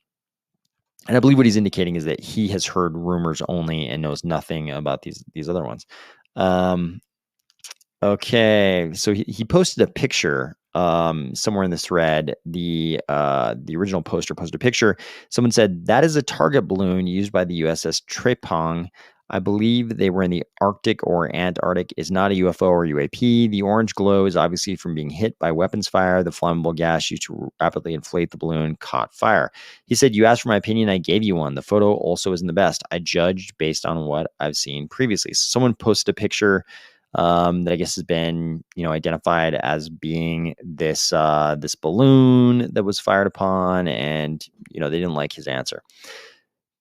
I believe what he's indicating is that he has heard rumors only and knows nothing about these other ones. Okay, so he posted a picture somewhere in this thread. The original poster posted a picture. Someone said that is a target balloon used by the USS Trepang. I believe they were in the Arctic or Antarctic. Is not a UFO or UAP. The orange glow is obviously from being hit by weapons fire. The flammable gas used to rapidly inflate the balloon caught fire. He said, "You asked for my opinion. I gave you one. The photo also isn't the best. I judged based on what I've seen previously." So someone posted a picture that I guess has been, identified as being this this balloon that was fired upon, and they didn't like his answer.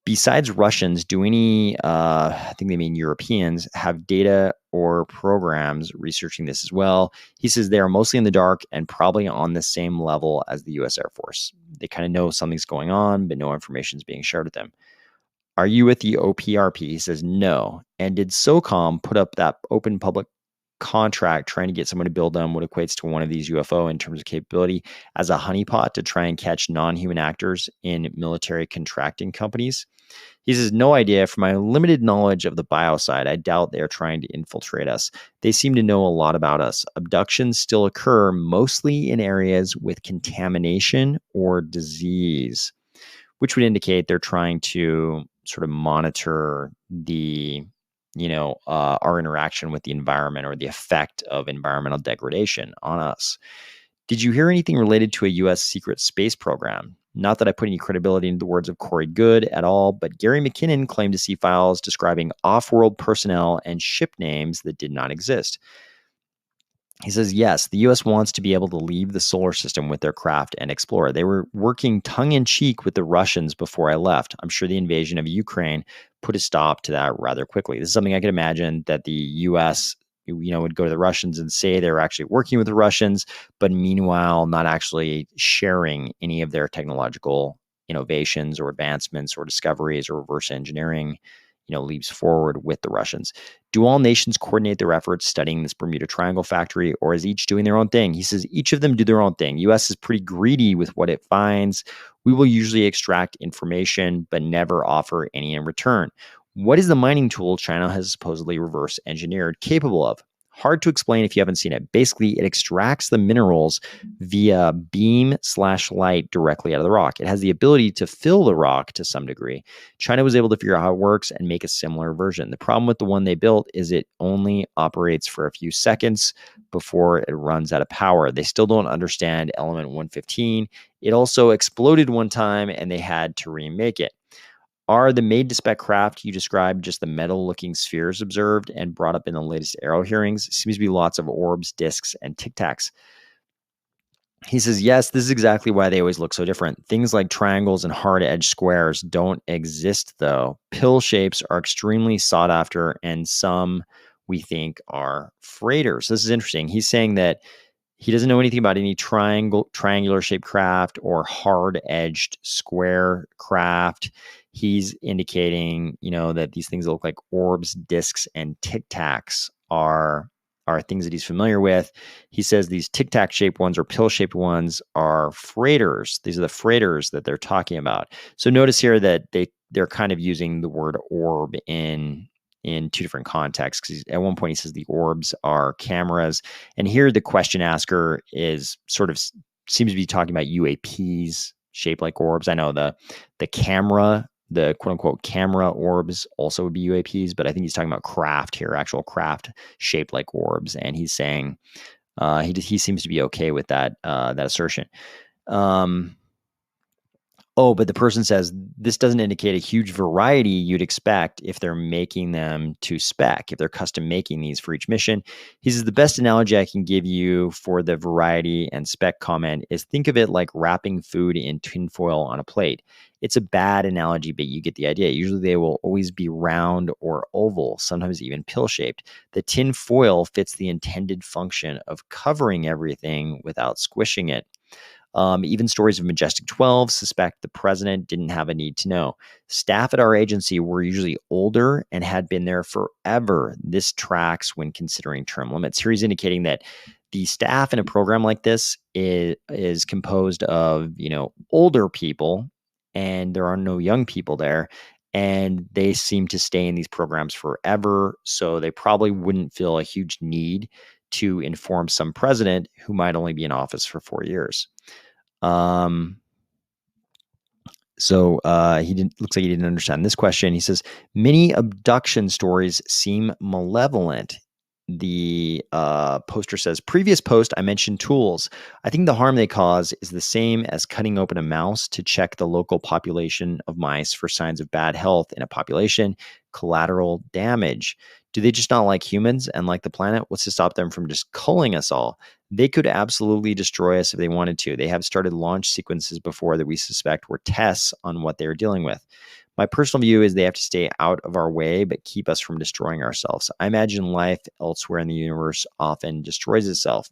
Besides Russians, do any, I think they mean Europeans, have data or programs researching this as well? He says they are mostly in the dark and probably on the same level as the U.S. Air Force. They kind of know something's going on, but no information is being shared with them. Are you with the OPRP? He says no. And did SOCOM put up that open public contract trying to get someone to build them what equates to one of these UFO in terms of capability as a honeypot to try and catch non-human actors in military contracting companies? He says, no idea. From my limited knowledge of the bio side, I doubt they are trying to infiltrate us. They seem to know a lot about us. Abductions still occur mostly in areas with contamination or disease, which would indicate they're trying to sort of monitor the our interaction with the environment or the effect of environmental degradation on us. Did you hear anything related to a U.S. secret space program? Not that I put any credibility into the words of Corey Good at all, but Gary McKinnon claimed to see files describing off-world personnel and ship names that did not exist. He says, yes, the U.S. wants to be able to leave the solar system with their craft and explore. They were working tongue-in-cheek with the Russians before I left. I'm sure the invasion of Ukraine put a stop to that rather quickly. This is something I could imagine that the U.S. would go to the Russians and say they were actually working with the Russians, but meanwhile, not actually sharing any of their technological innovations or advancements or discoveries or reverse engineering, leaps forward with the Russians. Do all nations coordinate their efforts studying this Bermuda Triangle factory, or is each doing their own thing? He says each of them do their own thing. U.S. is pretty greedy with what it finds. We will usually extract information, but never offer any in return. What is the mining tool China has supposedly reverse engineered capable of? Hard to explain if you haven't seen it. Basically, it extracts the minerals via beam/light directly out of the rock. It has the ability to fill the rock to some degree. China was able to figure out how it works and make a similar version. The problem with the one they built is it only operates for a few seconds before it runs out of power. They still don't understand element 115. It also exploded one time and they had to remake it. Are the made to spec craft you described just the metal looking spheres observed and brought up in the latest Aero hearings? Seems to be lots of orbs, discs, and tic tacs. He says, yes, this is exactly why they always look so different. Things like triangles and hard edge squares don't exist, though. Pill shapes are extremely sought after, and some we think are freighters. This is interesting. He's saying that he doesn't know anything about any triangular shaped craft or hard edged square craft. He's indicating, that these things that look like orbs, discs, and tic tacs are things that he's familiar with. He says these tic tac shaped ones or pill shaped ones are freighters. These are the freighters that they're talking about. So notice here that they're kind of using the word orb in two different contexts. Because at one point he says the orbs are cameras, and here the question asker is sort of seems to be talking about UAPs shaped like orbs. I know the camera, the quote unquote camera orbs also would be UAPs, but I think he's talking about craft here, actual craft shaped like orbs, and he's saying he seems to be okay with that assertion. But the person says this doesn't indicate a huge variety you'd expect if they're making them to spec, if they're custom making these for each mission. He says the best analogy I can give you for the variety and spec comment is think of it like wrapping food in tinfoil on a plate. It's a bad analogy, but you get the idea. Usually they will always be round or oval, sometimes even pill-shaped. The tin foil fits the intended function of covering everything without squishing it. Even stories of Majestic 12 suspect the president didn't have a need to know. Staff at our agency were usually older and had been there forever. This tracks when considering term limits. Here he's indicating that the staff in a program like this is composed of, older people, and there are no young people there. And they seem to stay in these programs forever. So they probably wouldn't feel a huge need to inform some president who might only be in office for 4 years. So looks like he didn't understand this question. He says, many abduction stories seem malevolent. The poster says, previous post, I mentioned tools. I think the harm they cause is the same as cutting open a mouse to check the local population of mice for signs of bad health in a population, collateral damage. Do they just not like humans and like the planet? What's to stop them from just culling us all? They could absolutely destroy us if they wanted to. They have started launch sequences before that we suspect were tests on what they were dealing with. My personal view is they have to stay out of our way, but keep us from destroying ourselves. I imagine life elsewhere in the universe often destroys itself.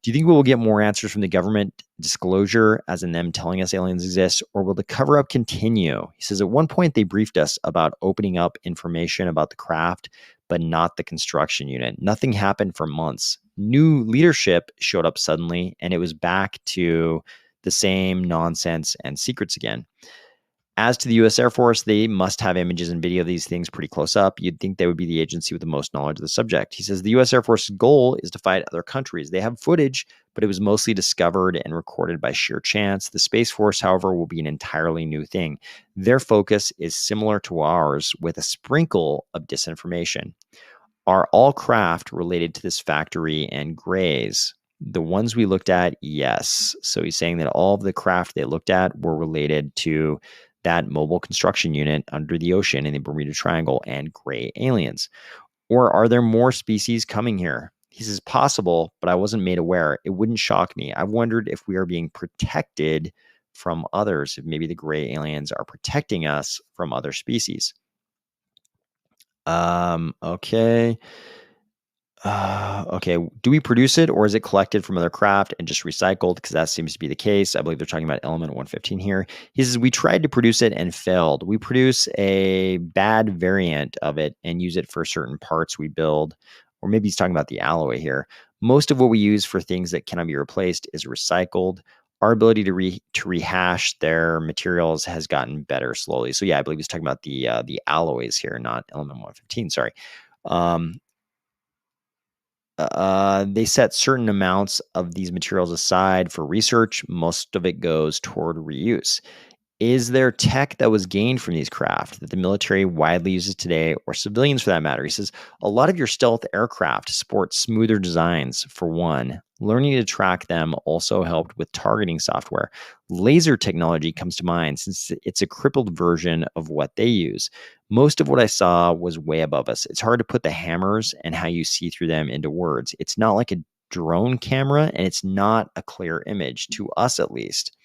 Do you think we will get more answers from the government disclosure, as in them telling us aliens exist, or will the cover up continue? He says, at one point they briefed us about opening up information about the craft, but not the construction unit. Nothing happened for months. New leadership showed up suddenly, and it was back to the same nonsense and secrets again. As to the U.S. Air Force, they must have images and video of these things pretty close up. You'd think they would be the agency with the most knowledge of the subject. He says the U.S. Air Force's goal is to fight other countries. They have footage, but it was mostly discovered and recorded by sheer chance. The Space Force, however, will be an entirely new thing. Their focus is similar to ours with a sprinkle of disinformation. Are all craft related to this factory and Grays? The ones we looked at, yes. So he's saying that all of the craft they looked at were related to that mobile construction unit under the ocean in the Bermuda Triangle and gray aliens. Or are there more species coming here? He says, possible, but I wasn't made aware. It wouldn't shock me. I've wondered if we are being protected from others, if maybe the gray aliens are protecting us from other species. Okay. Okay, do we produce it or is it collected from other craft and just recycled? Because that seems to be the case. I believe they're talking about element 115 here. He says, we tried to produce it and failed. We produce a bad variant of it and use it for certain parts we build. Or maybe he's talking about the alloy here. Most of what we use for things that cannot be replaced is recycled. Our ability to rehash their materials has gotten better slowly. So yeah, I believe he's talking about the alloys here, not element 115. Sorry. Um, they set certain amounts of these materials aside for research. Most of it goes toward reuse. Is there tech that was gained from these craft that the military widely uses today, or civilians for that matter? He says a lot of your stealth aircraft sport smoother designs, for one. Learning to track them also helped with targeting software. Laser technology comes to mind since it's a crippled version of what they use. Most of what I saw was way above us. It's hard to put the hammers and how you see through them into words. It's not like a drone camera, and it's not a clear image, to us at least.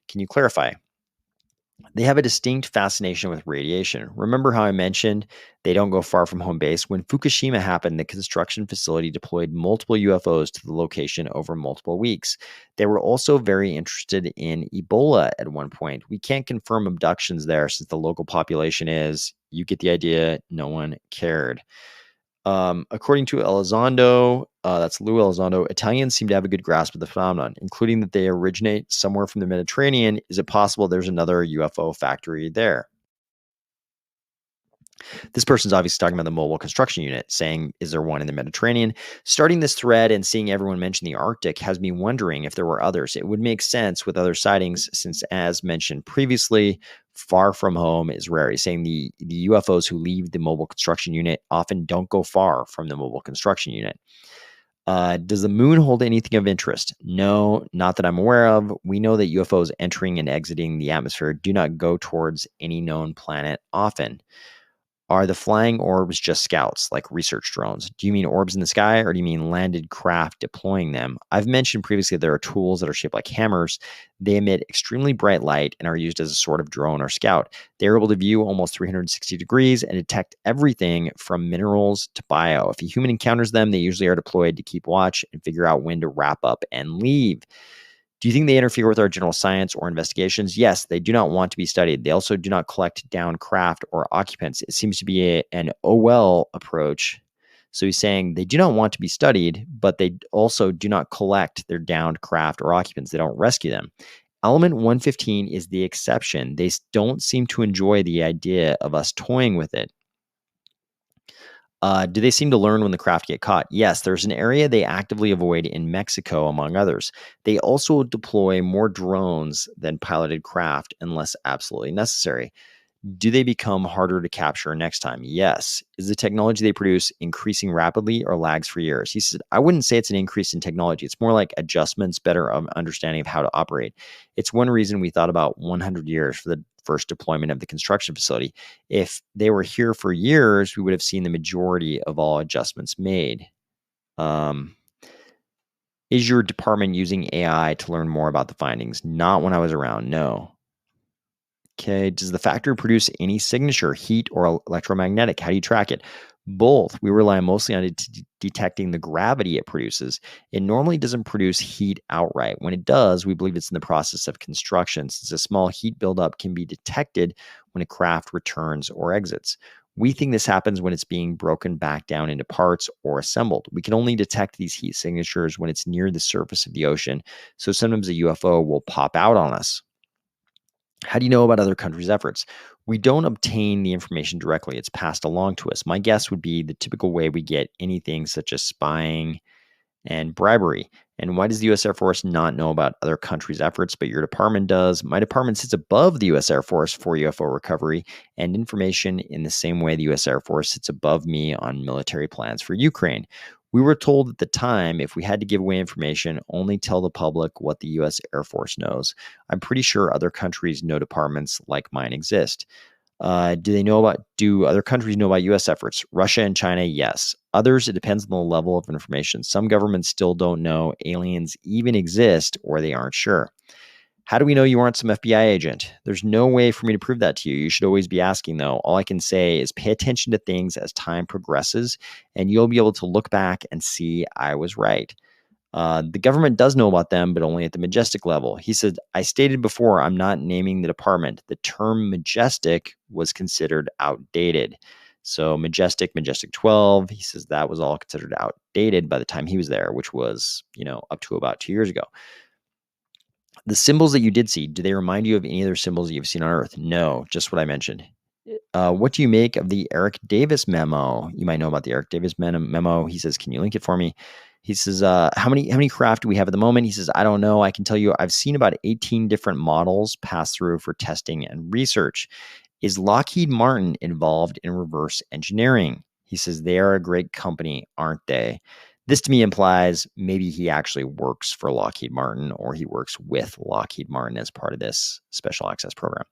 Can you clarify? They have a distinct fascination with radiation. Remember how I mentioned they don't go far from home base? When Fukushima happened, the construction facility deployed multiple UFOs to the location over multiple weeks. They were also very interested in Ebola at one point. We can't confirm abductions there since the local population is, you get the idea, no one cared. According to Elizondo, that's Lou Elizondo, Italians seem to have a good grasp of the phenomenon, including that they originate somewhere from the Mediterranean. Is it possible there's another UFO factory there? This person's obviously talking about the mobile construction unit, saying, is there one in the Mediterranean? Starting this thread and seeing everyone mention the Arctic has me wondering if there were others. It would make sense with other sightings, since, as mentioned previously, far from home is rare. He's saying the UFOs who leave the mobile construction unit often don't go far from the mobile construction unit. Does the moon hold anything of interest? No, not that I'm aware of. We know that UFOs entering and exiting the atmosphere do not go towards any known planet often. Are the flying orbs just scouts, like research drones? Do you mean orbs in the sky, or do you mean landed craft deploying them? I've mentioned previously there are tools that are shaped like hammers. They emit extremely bright light and are used as a sort of drone or scout. They're able to view almost 360 degrees and detect everything from minerals to bio. If a human encounters them, they usually are deployed to keep watch and figure out when to wrap up and leave. Do you think they interfere with our general science or investigations? Yes, they do not want to be studied. They also do not collect down craft or occupants. It seems to be an oh well approach. So he's saying they do not want to be studied, but they also do not collect their downed craft or occupants. They don't rescue them. Element 115 is the exception. They don't seem to enjoy the idea of us toying with it. Do they seem to learn when the craft get caught? Yes, there's an area they actively avoid in Mexico, among others. They also deploy more drones than piloted craft unless absolutely necessary. Do they become harder to capture next time? Yes. Is the technology they produce increasing rapidly or lags for years? He said, I wouldn't say it's an increase in technology. It's more like adjustments, better understanding of how to operate. It's one reason we thought about 100 years for the first deployment of the construction facility. If they were here for years, we would have seen the majority of all adjustments made. Um, is your department using AI to learn more about the findings? Not when I was around, no. Okay. Does the factory produce any signature, heat, or electromagnetic? How do you track it? Both. We rely mostly on detecting the gravity it produces. It normally doesn't produce heat outright. When it does, we believe it's in the process of construction, since a small heat buildup can be detected when a craft returns or exits. We think this happens when it's being broken back down into parts or assembled. We can only detect these heat signatures when it's near the surface of the ocean, so sometimes a UFO will pop out on us. How do you know about other countries' efforts? We don't obtain the information directly. It's passed along to us. My guess would be the typical way we get anything such as spying and bribery. And why does the US Air Force not know about other countries' efforts, but your department does? My department sits above the US Air Force for UFO recovery and information in the same way the US Air Force sits above me on military plans for Ukraine. We were told at the time if we had to give away information, only tell the public what the US Air Force knows. I'm pretty sure other countries know departments like mine exist. Do other countries know about US efforts? Russia and China, yes. Others, it depends on the level of information. Some governments still don't know aliens even exist or they aren't sure. How do we know you aren't some FBI agent? There's no way for me to prove that to you. You should always be asking, though. All I can say is pay attention to things as time progresses, and you'll be able to look back and see I was right. The government does know about them, but only at the Majestic level. He said, I stated before, I'm not naming the department. The term Majestic was considered outdated. So Majestic 12, he says that was all considered outdated by the time he was there, which was, up to about 2 years ago. The symbols that you did see, do they remind you of any other symbols that you've seen on Earth? No, just what I mentioned. What do you make of the Eric Davis memo? You might know about the Eric Davis memo. He says, can you link it for me? He says, how many craft do we have at the moment? He says, I don't know. I can tell you I've seen about 18 different models pass through for testing and research. Is Lockheed Martin involved in reverse engineering? He says, they are a great company, aren't they? This to me implies maybe he actually works for Lockheed Martin or he works with Lockheed Martin as part of this special access program.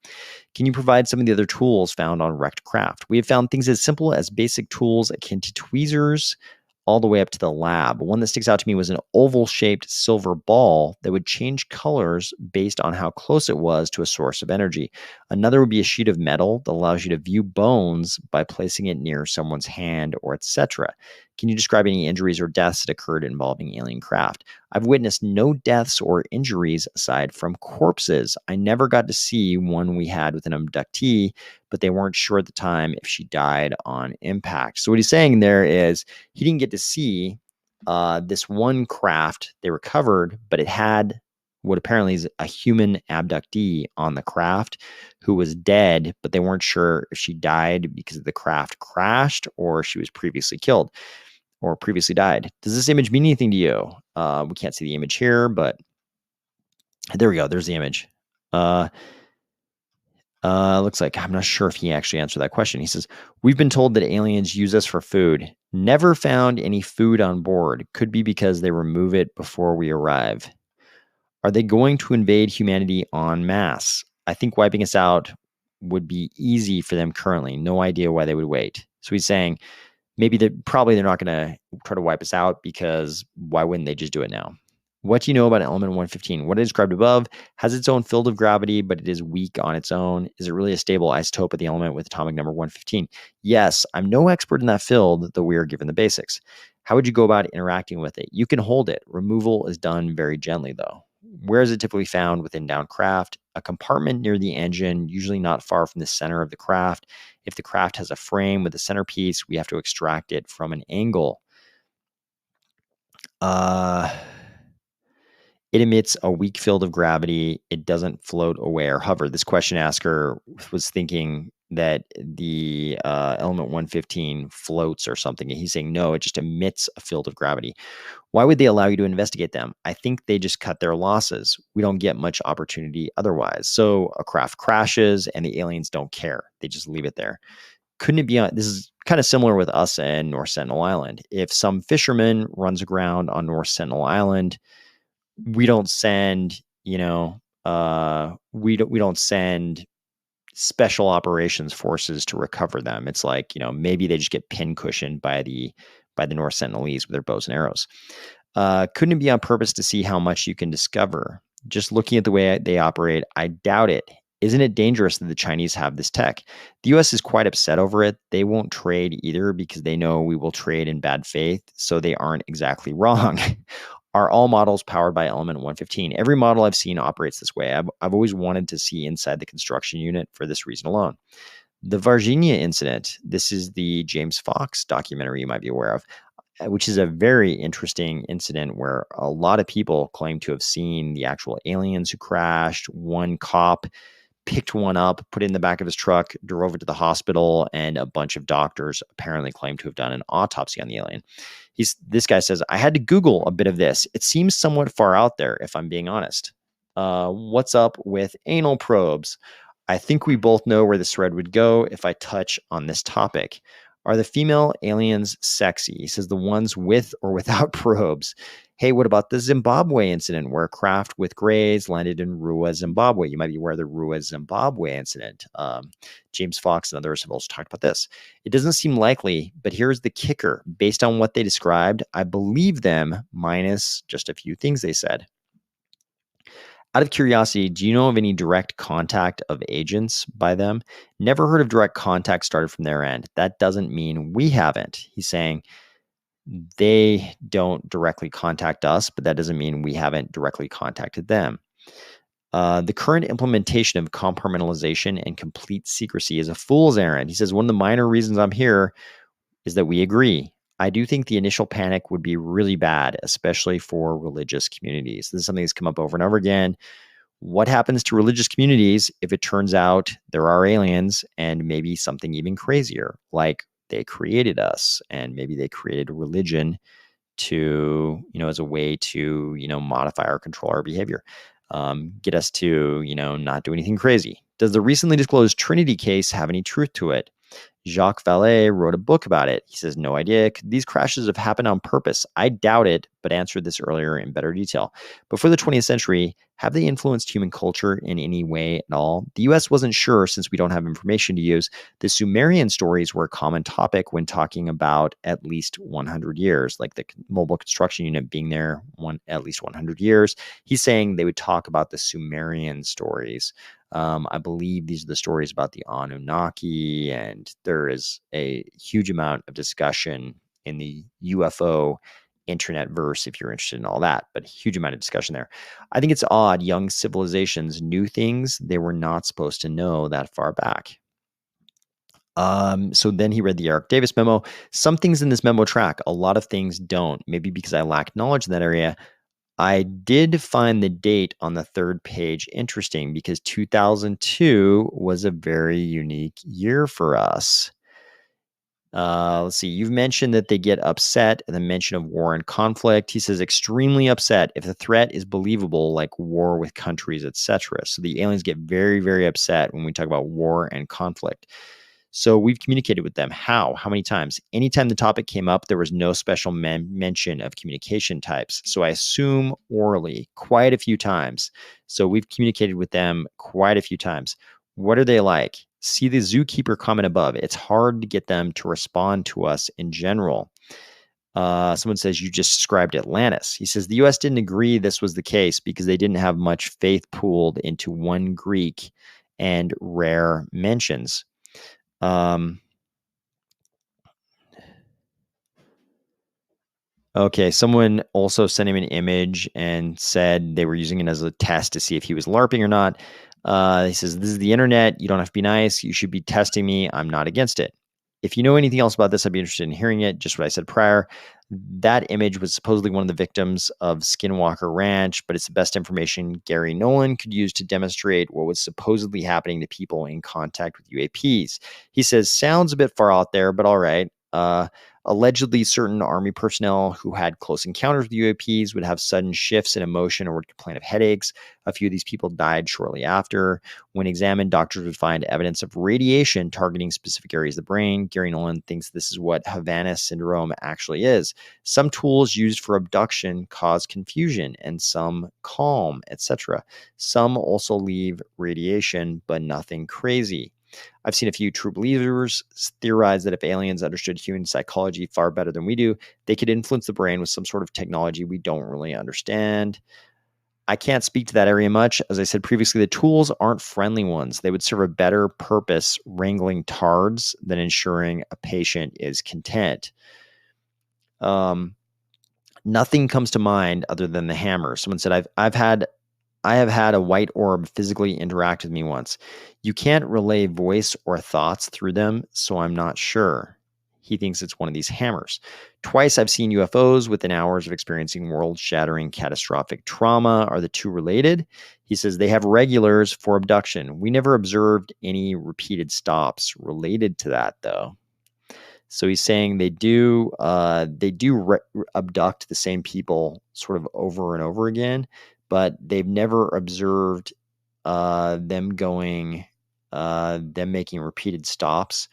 Can you provide some of the other tools found on wrecked craft? We have found things as simple as basic tools akin to tweezers all the way up to the lab. One that sticks out to me was an oval-shaped silver ball that would change colors based on how close it was to a source of energy. Another would be a sheet of metal that allows you to view bones by placing it near someone's hand or etc. Can you describe any injuries or deaths that occurred involving alien craft? I've witnessed no deaths or injuries aside from corpses. I never got to see one we had with an abductee, but they weren't sure at the time if she died on impact. So what he's saying there is he didn't get to see this one craft they recovered, but it had what apparently is a human abductee on the craft who was dead, but they weren't sure if she died because the craft crashed or she was previously killed or previously died. Does this image mean anything to you? We can't see the image here, but there we go. There's the image. Looks like I'm not sure if he actually answered that question. He says, we've been told that aliens use us for food. Never found any food on board. Could be because they remove it before we arrive. Are they going to invade humanity en masse? I think wiping us out would be easy for them currently. No idea why they would wait. So he's saying, maybe they're not going to try to wipe us out because why wouldn't they just do it now? What do you know about element 115? What I described above has its own field of gravity, but it is weak on its own. Is it really a stable isotope of the element with atomic number 115? Yes, I'm no expert in that field, though we are given the basics. How would you go about interacting with it? You can hold it. Removal is done very gently, though. Where is it typically found within down craft? A compartment near the engine, usually not far from the center of the craft. If the craft has a frame with a centerpiece, we have to extract it from an angle. It emits a weak field of gravity. It doesn't float away or hover. This question asker was thinking that the element 115 floats or something. And he's saying, no, it just emits a field of gravity. Why would they allow you to investigate them? I think they just cut their losses. We don't get much opportunity otherwise. So a craft crashes and the aliens don't care. They just leave it there. Couldn't it be on, this is kind of similar with us and North Sentinel Island. If some fisherman runs aground on North Sentinel Island, we don't send, we don't send special operations forces to recover them. It's like, maybe they just get pincushioned by the North Sentinelese with their bows and arrows. Couldn't it be on purpose to see how much you can discover? Just looking at the way they operate, I doubt it. Isn't it dangerous that the Chinese have this tech? The US is quite upset over it. They won't trade either because they know we will trade in bad faith, so they aren't exactly wrong. Are all models powered by element 115? Every model I've seen operates this way. I've always wanted to see inside the construction unit for this reason alone. The Virginia incident, this is the James Fox documentary you might be aware of, which is a very interesting incident where a lot of people claim to have seen the actual aliens who crashed. One cop picked one up, put it in the back of his truck, drove it to the hospital, and a bunch of doctors apparently claim to have done an autopsy on the alien. This guy says, I had to Google a bit of this. It seems somewhat far out there, if I'm being honest. What's up with anal probes? I think we both know where this thread would go if I touch on this topic. Are the female aliens sexy? He says the ones with or without probes. Hey, what about the Zimbabwe incident where a craft with grays landed in Rua, Zimbabwe? You might be aware of the Rua, Zimbabwe incident. James Fox and others have also talked about this. It doesn't seem likely, but here's the kicker. Based on what they described, I believe them minus just a few things they said. Out of curiosity, do you know of any direct contact of agents by them? Never heard of direct contact started from their end. That doesn't mean we haven't. He's saying they don't directly contact us, but that doesn't mean we haven't directly contacted them. The current implementation of compartmentalization and complete secrecy is a fool's errand. He says, one of the minor reasons I'm here is that we agree. I do think the initial panic would be really bad, especially for religious communities. This is something that's come up over and over again. What happens to religious communities if it turns out there are aliens and maybe something even crazier, like they created us and maybe they created a religion to, as a way to, modify or control our behavior, get us to, not do anything crazy. Does the recently disclosed Trinity case have any truth to it? Jacques Vallée wrote a book about it. He says, no idea. Could these crashes have happened on purpose? I doubt it, but answered this earlier in better detail. Before the 20th century, have they influenced human culture in any way at all? The US wasn't sure since we don't have information to use. The Sumerian stories were a common topic when talking about at least 100 years, like the mobile construction unit being there at least 100 years. He's saying they would talk about the Sumerian stories. I believe these are the stories about the Anunnaki, and there is a huge amount of discussion in the UFO internet verse if you're interested in all that, but a huge amount of discussion there. I think it's odd young civilizations knew things they were not supposed to know that far back. So then he read the Eric Davis memo. Some things in this memo track, a lot of things don't, maybe because I lack knowledge in that area. I did find the date on the third page interesting because 2002 was a very unique year for us. Let's see. You've mentioned that they get upset at the mention of war and conflict. He says extremely upset if the threat is believable, like war with countries, etc. So the aliens get very, very upset when we talk about war and conflict. So we've communicated with them. How? How many times? Anytime the topic came up, there was no special mention of communication types. So I assume orally quite a few times. So we've communicated with them quite a few times. What are they like? See the zookeeper comment above. It's hard to get them to respond to us in general. Someone says you just described Atlantis. He says the U.S. didn't agree this was the case because they didn't have much faith pooled into one Greek and rare mentions. Okay, someone also sent him an image and said they were using it as a test to see if he was LARPing or not. He says, this is the internet. You don't have to be nice. You should be testing me. I'm not against it. If you know anything else about this, I'd be interested in hearing it. Just what I said prior. That image was supposedly one of the victims of Skinwalker Ranch, but it's the best information Gary Nolan could use to demonstrate what was supposedly happening to people in contact with UAPs. He says, sounds a bit far out there, but all right. Allegedly, certain Army personnel who had close encounters with UAPs would have sudden shifts in emotion or would complain of headaches. A few of these people died shortly after. When examined, doctors would find evidence of radiation targeting specific areas of the brain. Gary Nolan thinks this is what Havana syndrome actually is. Some tools used for abduction cause confusion and some calm, etc. Some also leave radiation, but nothing crazy. I've seen a few true believers theorize that if aliens understood human psychology far better than we do, they could influence the brain with some sort of technology we don't really understand. I can't speak to that area much. As I said previously, the tools aren't friendly ones. They would serve a better purpose wrangling tards than ensuring a patient is content. Nothing comes to mind other than the hammer. Someone said, I have had a white orb physically interact with me once. You can't relay voice or thoughts through them, so I'm not sure. He thinks it's one of these hammers. Twice I've seen UFOs within hours of experiencing world-shattering catastrophic trauma. Are the two related? He says they have regulars for abduction. We never observed any repeated stops related to that, though. So he's saying they do abduct the same people sort of over and over again, but they've never observed them making repeated stops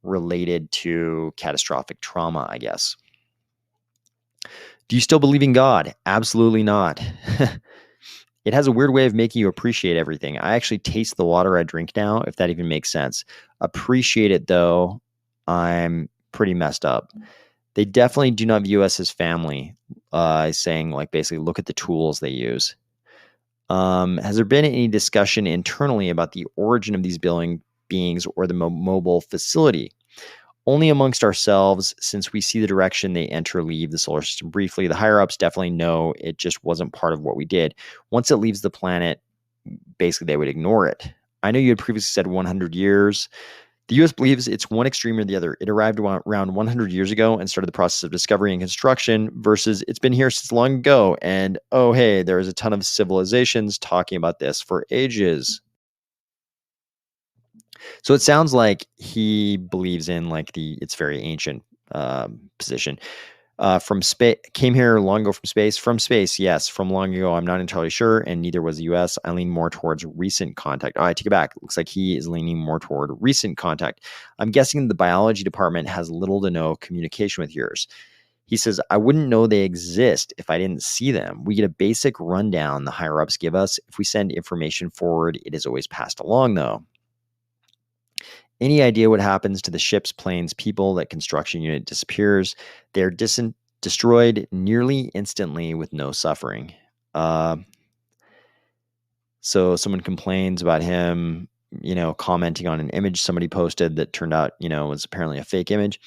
related to catastrophic trauma, I guess. Do you still believe in God? Absolutely not. It has a weird way of making you appreciate everything. I actually taste the water I drink now, if that even makes sense. Appreciate it, though, I'm pretty messed up. They definitely do not view us as family, saying, like, basically, look at the tools they use. Has there been any discussion internally about the origin of these beings or the mobile facility? Only amongst ourselves, since we see the direction they enter, leave the solar system briefly. The higher ups definitely know it just wasn't part of what we did. Once it leaves the planet, basically they would ignore it. I know you had previously said 100 years. The US believes it's one extreme or the other. It arrived around 100 years ago and started the process of discovery and construction, versus it's been here since long ago. And oh, hey, there's a ton of civilizations talking about this for ages. So it sounds like he believes in like it's very ancient position. From space, came here long ago from space. From space, yes. From long ago, I'm not entirely sure, and neither was the U.S. I lean more towards recent contact. Oh, I take it back. Looks like he is leaning more toward recent contact. I'm guessing the biology department has little to no communication with yours. He says, I wouldn't know they exist if I didn't see them. We get a basic rundown the higher ups give us. If we send information forward, it is always passed along, though. Any idea what happens to the ships, planes, people that construction unit disappears? They're destroyed nearly instantly with no suffering. Uh, so someone complains about him, commenting on an image somebody posted that turned out, was apparently a fake image.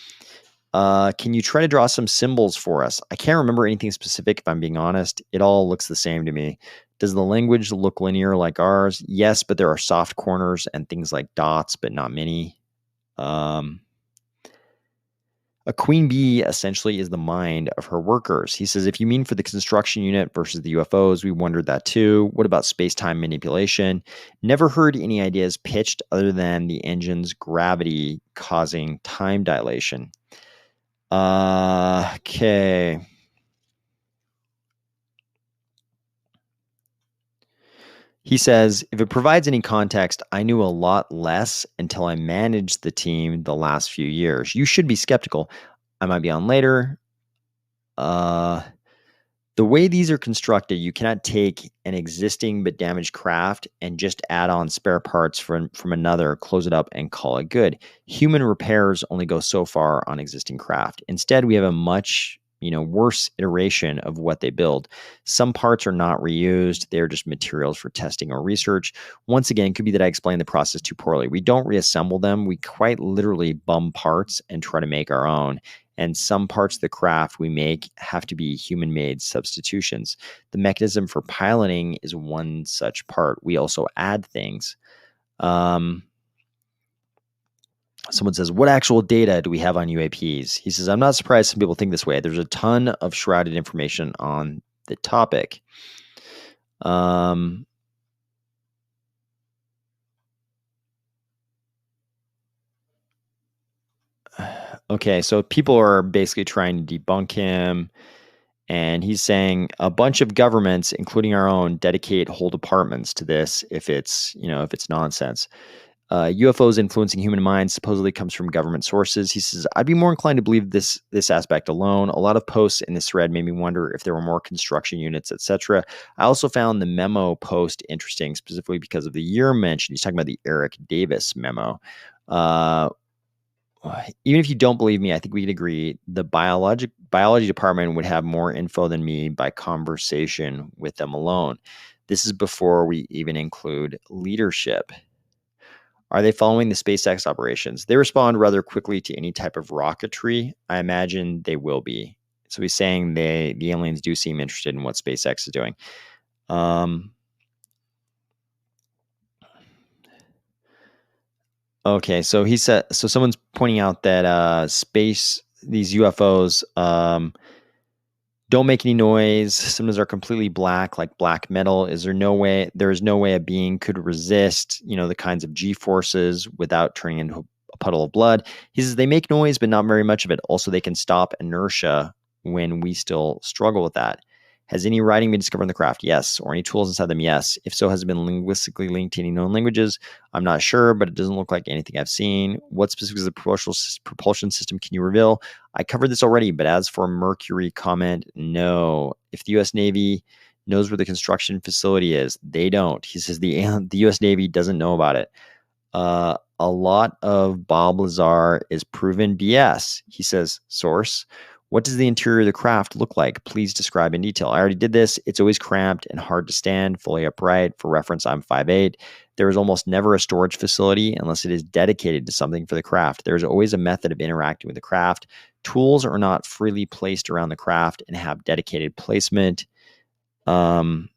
Can you try to draw some symbols for us? I can't remember anything specific, if I'm being honest. It all looks the same to me. Does the language look linear like ours? Yes, but there are soft corners and things like dots, but not many. A queen bee essentially is the mind of her workers. He says, if you mean for the construction unit versus the UFOs, we wondered that too. What about space-time manipulation? Never heard any ideas pitched other than the engine's gravity causing time dilation. Okay. He says, if it provides any context, I knew a lot less until I managed the team the last few years. You should be skeptical. I might be on later. The way these are constructed, you cannot take an existing but damaged craft and just add on spare parts from another, close it up, and call it good. Human repairs only go so far on existing craft. Instead, we have a much worse iteration of what they build. Some parts are not reused. They're just materials for testing or research. Once again, it could be that I explained the process too poorly. We don't reassemble them. We quite literally bum parts and try to make our own. And some parts of the craft we make have to be human-made substitutions. The mechanism for piloting is one such part. We also add things. Someone says, what actual data do we have on UAPs? He says, I'm not surprised some people think this way. There's a ton of shrouded information on the topic. Okay, so people are basically trying to debunk him. And he's saying a bunch of governments, including our own, dedicate whole departments to this if it's nonsense. UFOs influencing human minds supposedly comes from government sources. He says, I'd be more inclined to believe this aspect alone. A lot of posts in this thread made me wonder if there were more construction units, etc. I also found the memo post interesting, specifically because of the year mentioned. He's talking about the Eric Davis memo. Even if you don't believe me, I think we could agree the biology department would have more info than me by conversation with them alone. This is before we even include leadership. Are they following the SpaceX operations? They respond rather quickly to any type of rocketry. I imagine they will be. So he's saying the aliens do seem interested in what SpaceX is doing. Okay, so he said. So someone's pointing out that these UFOs don't make any noise. Sometimes are completely black, like black metal. There is no way a being could resist, the kinds of G forces without turning into a puddle of blood. He says they make noise, but not very much of it. Also, they can stop inertia when we still struggle with that. Has any writing been discovered in the craft? Yes. Or any tools inside them? Yes. If so, has it been linguistically linked to any known languages? I'm not sure, but it doesn't look like anything I've seen. What specifically is the propulsion system? Can you reveal? I covered this already, but as for Mercury comment, no. If the U.S. Navy knows where the construction facility is, they don't. He says the U.S. Navy doesn't know about it. A lot of Bob Lazar is proven BS. He says, source, What does the interior of the craft look like? Please describe in detail. I already did this. It's always cramped and hard to stand, fully upright. For reference, I'm 5'8". There is almost never a storage facility unless it is dedicated to something for the craft. There's always a method of interacting with the craft. Tools are not freely placed around the craft and have dedicated placement. Have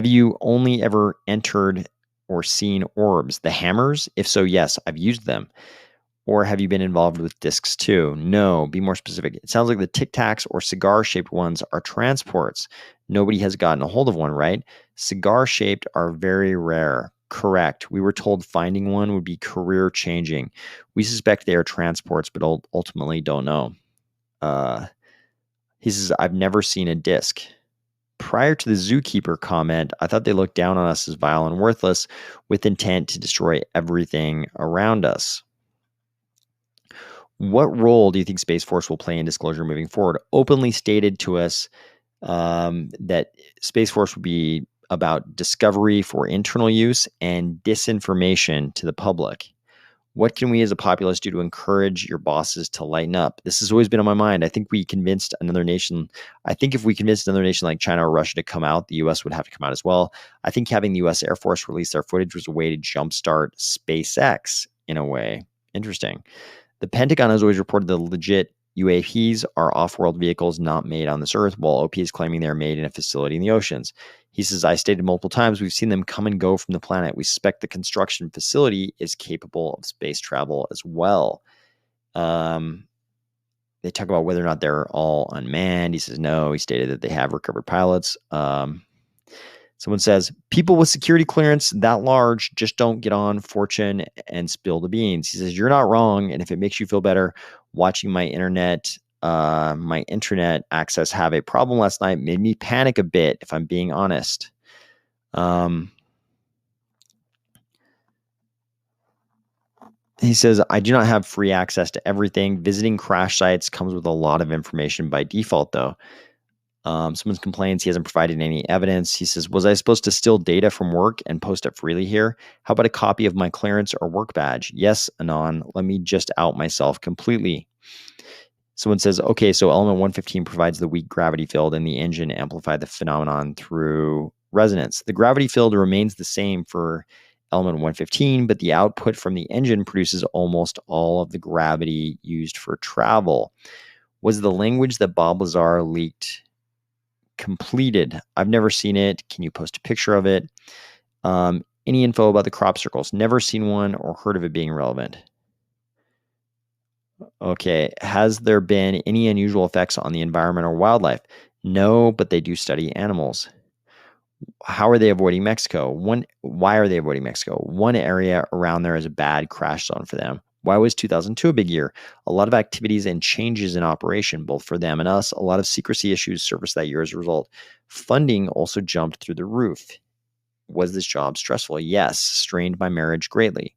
you only ever entered or seen orbs? The hammers? If so, yes, I've used them. Or have you been involved with discs too? No, be more specific. It sounds like the Tic Tacs or cigar shaped ones are transports. Nobody has gotten a hold of one, right? Cigar shaped are very rare. Correct. We were told finding one would be career changing. We suspect they are transports, but ultimately don't know. He says, I've never seen a disc. Prior to the zookeeper comment, I thought they looked down on us as vile and worthless with intent to destroy everything around us. What role do you think Space Force will play in disclosure moving forward? Openly stated to us that Space Force would be about discovery for internal use and disinformation to the public. What can we as a populace do to encourage your bosses to lighten up? This has always been on my mind. I think if we convinced another nation like China or Russia to come out, the US would have to come out as well. I think having the US Air Force release their footage was a way to jumpstart SpaceX in a way. Interesting. The Pentagon has always reported the legit UAPs are off-world vehicles not made on this Earth, while OP is claiming they're made in a facility in the oceans. He says, I stated multiple times, we've seen them come and go from the planet. We suspect the construction facility is capable of space travel as well. They talk about whether or not they're all unmanned. He says, no. He stated that they have recovered pilots. Someone says, people with security clearance that large just don't get on Fortune and spill the beans. He says, you're not wrong. And if it makes you feel better, watching my internet access have a problem last night made me panic a bit, if I'm being honest. He says, I do not have free access to everything. Visiting crash sites comes with a lot of information by default, though. Someone complains he hasn't provided any evidence. He says, was I supposed to steal data from work and post it freely here? How about a copy of my clearance or work badge? Yes, Anon, let me just out myself completely. Someone says, okay, so element 115 provides the weak gravity field and the engine amplify the phenomenon through resonance. The gravity field remains the same for element 115, but the output from the engine produces almost all of the gravity used for travel. Was the language that Bob Lazar leaked completed? I've never seen it. Can you post a picture of it? Any info about the crop circles? Never seen one or heard of it being relevant. Okay. Has there been any unusual effects on the environment or wildlife? No, but they do study animals. How are they avoiding Mexico? Why are they avoiding Mexico? One area around there is a bad crash zone for them. Why was 2002 a big year? A lot of activities and changes in operation, both for them and us. A lot of secrecy issues surfaced that year as a result. Funding also jumped through the roof. Was this job stressful? Yes. Strained my marriage greatly.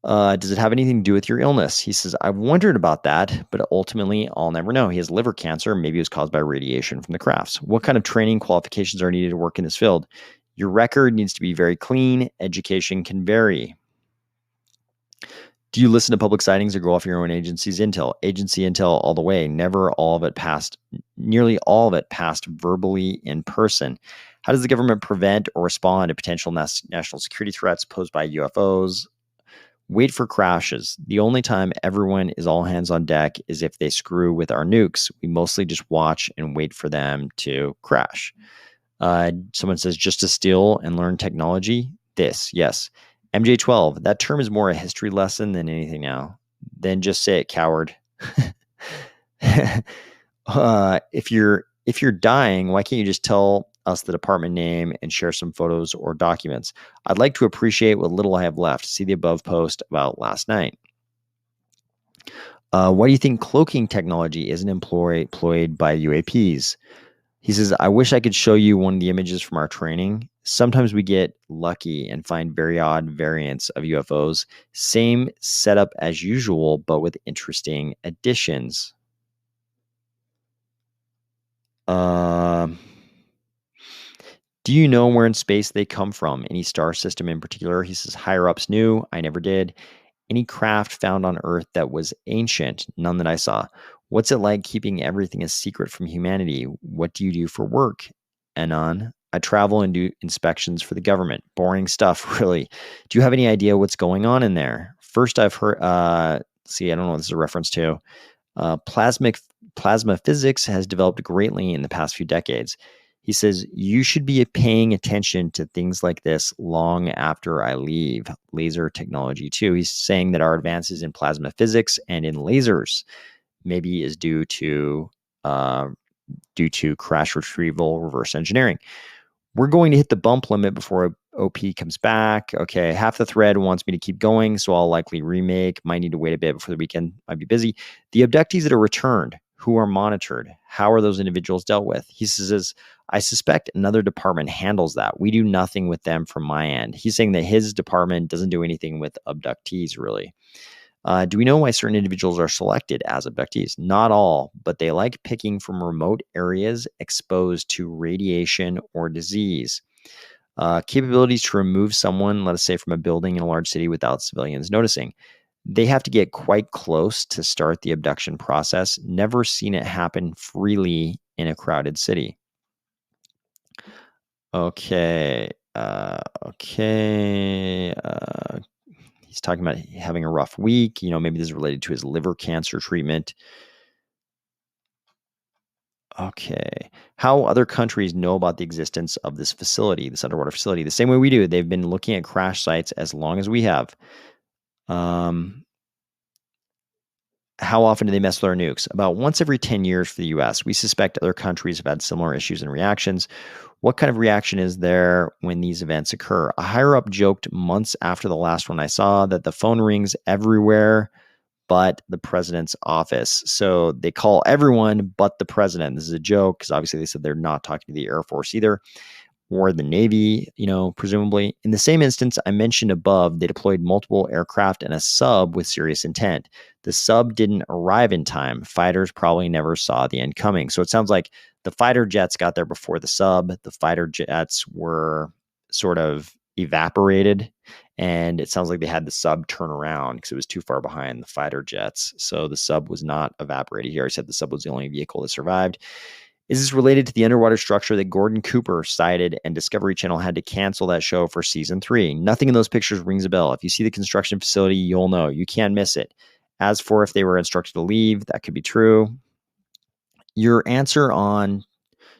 Does it have anything to do with your illness? He says, I've wondered about that, but ultimately I'll never know. He has liver cancer. Maybe it was caused by radiation from the crafts. What kind of training qualifications are needed to work in this field? Your record needs to be very clean. Education can vary. Do you listen to public sightings or go off your own agency's intel? Agency intel all the way. Nearly all of it passed verbally in person. How does the government prevent or respond to potential national security threats posed by UFOs? Wait for crashes. The only time everyone is all hands on deck is if they screw with our nukes. We mostly just watch and wait for them to crash. Someone says, just to steal and learn technology? Yes. MJ12, that term is more a history lesson than anything now. Then just say it, coward. If you're dying, why can't you just tell us the department name and share some photos or documents? I'd like to appreciate what little I have left. See the above post about last night. Why do you think cloaking technology isn't employed by UAPs? He says, I wish I could show you one of the images from our training. Sometimes we get lucky and find very odd variants of UFOs. Same setup as usual, but with interesting additions. Do you know where in space they come from? Any star system in particular? He says, higher ups knew. I never did. Any craft found on Earth that was ancient? None that I saw. What's it like keeping everything a secret from humanity? What do you do for work? Anon, I travel and do inspections for the government. Boring stuff, really. Do you have any idea what's going on in there? First, I've heard, see, I don't know what this is a reference to. Plasma physics has developed greatly in the past few decades. He says, you should be paying attention to things like this long after I leave. Laser technology, too. He's saying that our advances in plasma physics and in lasers maybe is due to crash retrieval reverse engineering. We're going to hit the bump limit before OP comes back. Okay, half the thread wants me to keep going, so I'll likely remake. Might need to wait a bit before the weekend. Might be busy. The abductees that are returned, who are monitored, how are those individuals dealt with? He says, I suspect another department handles that. We do nothing with them from my end. He's saying that his department doesn't do anything with abductees, really. Do we know why certain individuals are selected as abductees? Not all, but they like picking from remote areas exposed to radiation or disease. Capabilities to remove someone, let us say, from a building in a large city without civilians noticing. They have to get quite close to start the abduction process. Never seen it happen freely in a crowded city. Okay. He's talking about having a rough week. Maybe this is related to his liver cancer treatment. Okay. How other countries know about the existence of this facility, this underwater facility? The same way we do. They've been looking at crash sites as long as we have. How often do they mess with our nukes? About once every 10 years for the US. We suspect other countries have had similar issues and reactions. What kind of reaction is there when these events occur? A higher up joked months after the last one I saw that the phone rings everywhere but the president's office. So they call everyone but the president. This is a joke because obviously they said they're not talking to the Air Force either, or the Navy, presumably. In the same instance I mentioned above, they deployed multiple aircraft and a sub with serious intent. The sub didn't arrive in time. Fighters probably never saw the end coming. So it sounds like the fighter jets got there before the sub. The fighter jets were sort of evaporated, and it sounds like they had the sub turn around because it was too far behind the fighter jets. So the sub was not evaporated here. I said the sub was the only vehicle that survived. Is this related to the underwater structure that Gordon Cooper cited and Discovery Channel had to cancel that show for season 3? Nothing in those pictures rings a bell. If you see the construction facility, you'll know. You can't miss it. As for if they were instructed to leave, that could be true. Your answer on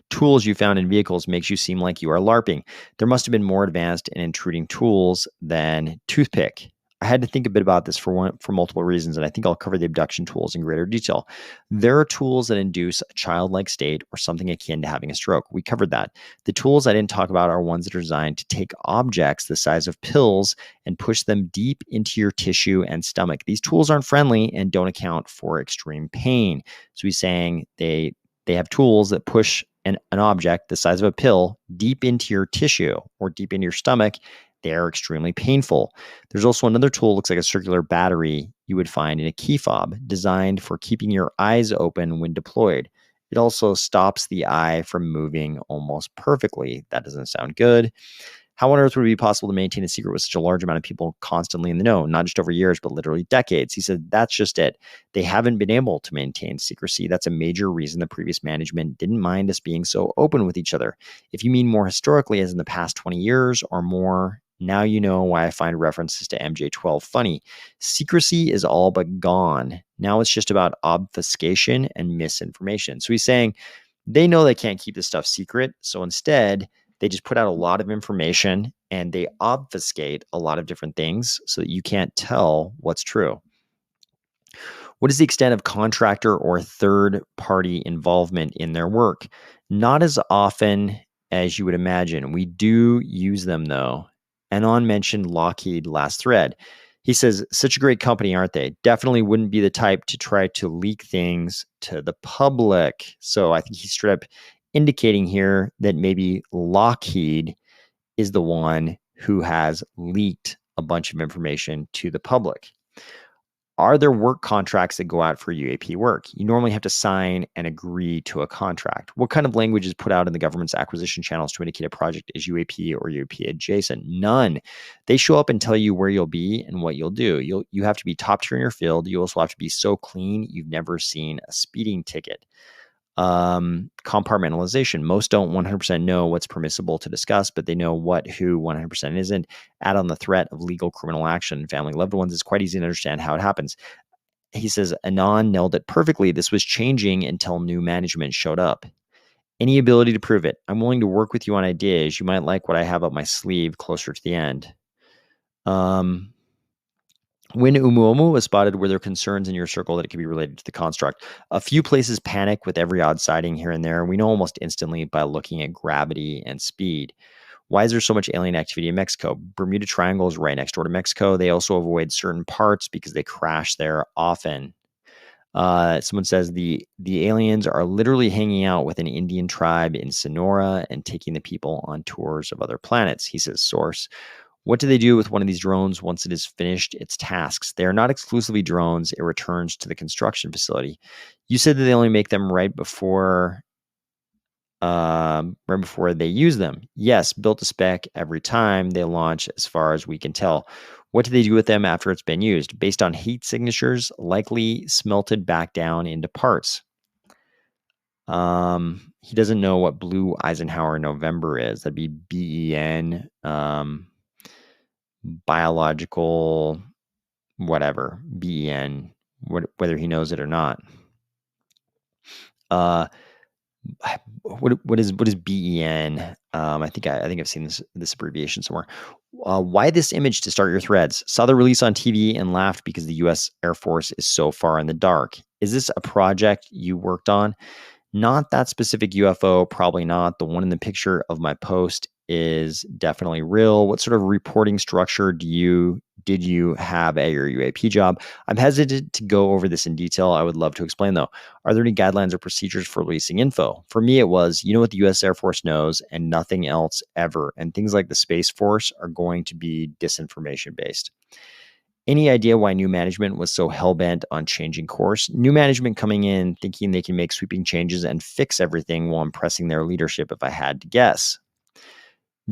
tools you found in vehicles makes you seem like you are LARPing. There must have been more advanced and intruding tools than toothpick. I had to think a bit about this for multiple reasons, and I think I'll cover the abduction tools in greater detail. There are tools that induce a childlike state or something akin to having a stroke. We covered that. The tools I didn't talk about are ones that are designed to take objects the size of pills and push them deep into your tissue and stomach. These tools aren't friendly and don't account for extreme pain. So he's saying they have tools that push an object the size of a pill deep into your tissue or deep into your stomach. They are extremely painful. There's also another tool, looks like a circular battery you would find in a key fob, designed for keeping your eyes open when deployed. It also stops the eye from moving almost perfectly. That doesn't sound good. How on earth would it be possible to maintain a secret with such a large amount of people constantly in the know, not just over years, but literally decades? He said, that's just it. They haven't been able to maintain secrecy. That's a major reason the previous management didn't mind us being so open with each other. If you mean more historically, as in the past 20 years or more, now you know why I find references to MJ12 funny. Secrecy is all but gone. Now it's just about obfuscation and misinformation. So he's saying they know they can't keep this stuff secret. So instead, they just put out a lot of information and they obfuscate a lot of different things so that you can't tell what's true. What is the extent of contractor or third-party involvement in their work? Not as often as you would imagine. We do use them, though. Anon mentioned Lockheed last thread. He says, such a great company, aren't they? Definitely wouldn't be the type to try to leak things to the public. So I think he's straight up indicating here that maybe Lockheed is the one who has leaked a bunch of information to the public. Are there work contracts that go out for UAP work? You normally have to sign and agree to a contract. What kind of language is put out in the government's acquisition channels to indicate a project is UAP or UAP adjacent? None. They show up and tell you where you'll be and what you'll do. You have to be top tier in your field. You also have to be so clean you've never seen a speeding ticket. Compartmentalization. Most don't 100% know what's permissible to discuss, but they know what, who 100% isn't. Add on the threat of legal criminal action, family, loved ones. It's quite easy to understand how it happens. He says, Anon nailed it perfectly. This was changing until new management showed up. Any ability to prove it. I'm willing to work with you on ideas. You might like what I have up my sleeve closer to the end. When Oumuamua was spotted, were there concerns in your circle that it could be related to the construct? A few places panic with every odd sighting here and there. And we know almost instantly by looking at gravity and speed. Why is there so much alien activity in Mexico? Bermuda Triangle is right next door to Mexico. They also avoid certain parts because they crash there often. Someone says the aliens are literally hanging out with an Indian tribe in Sonora and taking the people on tours of other planets. He says, source. What do they do with one of these drones once it is finished its tasks? They are not exclusively drones. It returns to the construction facility. You said that they only make them right before they use them. Yes, built to spec every time they launch, as far as we can tell. What do they do with them after it's been used? Based on heat signatures, likely smelted back down into parts. He doesn't know what Blue Eisenhower November is. That'd be BEN. Biological, whatever, BEN, whether he knows it or not. What is BEN? I think I've seen this abbreviation somewhere. Why this image to start your threads? Saw the release on TV and laughed because the U.S. Air Force is so far in the dark. Is this a project you worked on? Not that specific UFO, probably not. The one in the picture of my post is definitely real. What sort of reporting structure did you have at your UAP job? I'm hesitant to go over this in detail. I would love to explain though. Are there any guidelines or procedures for releasing info? For me, it was, what the US Air Force knows and nothing else ever. And things like the Space Force are going to be disinformation based. Any idea why new management was so hell-bent on changing course? New management coming in thinking they can make sweeping changes and fix everything while impressing their leadership, if I had to guess.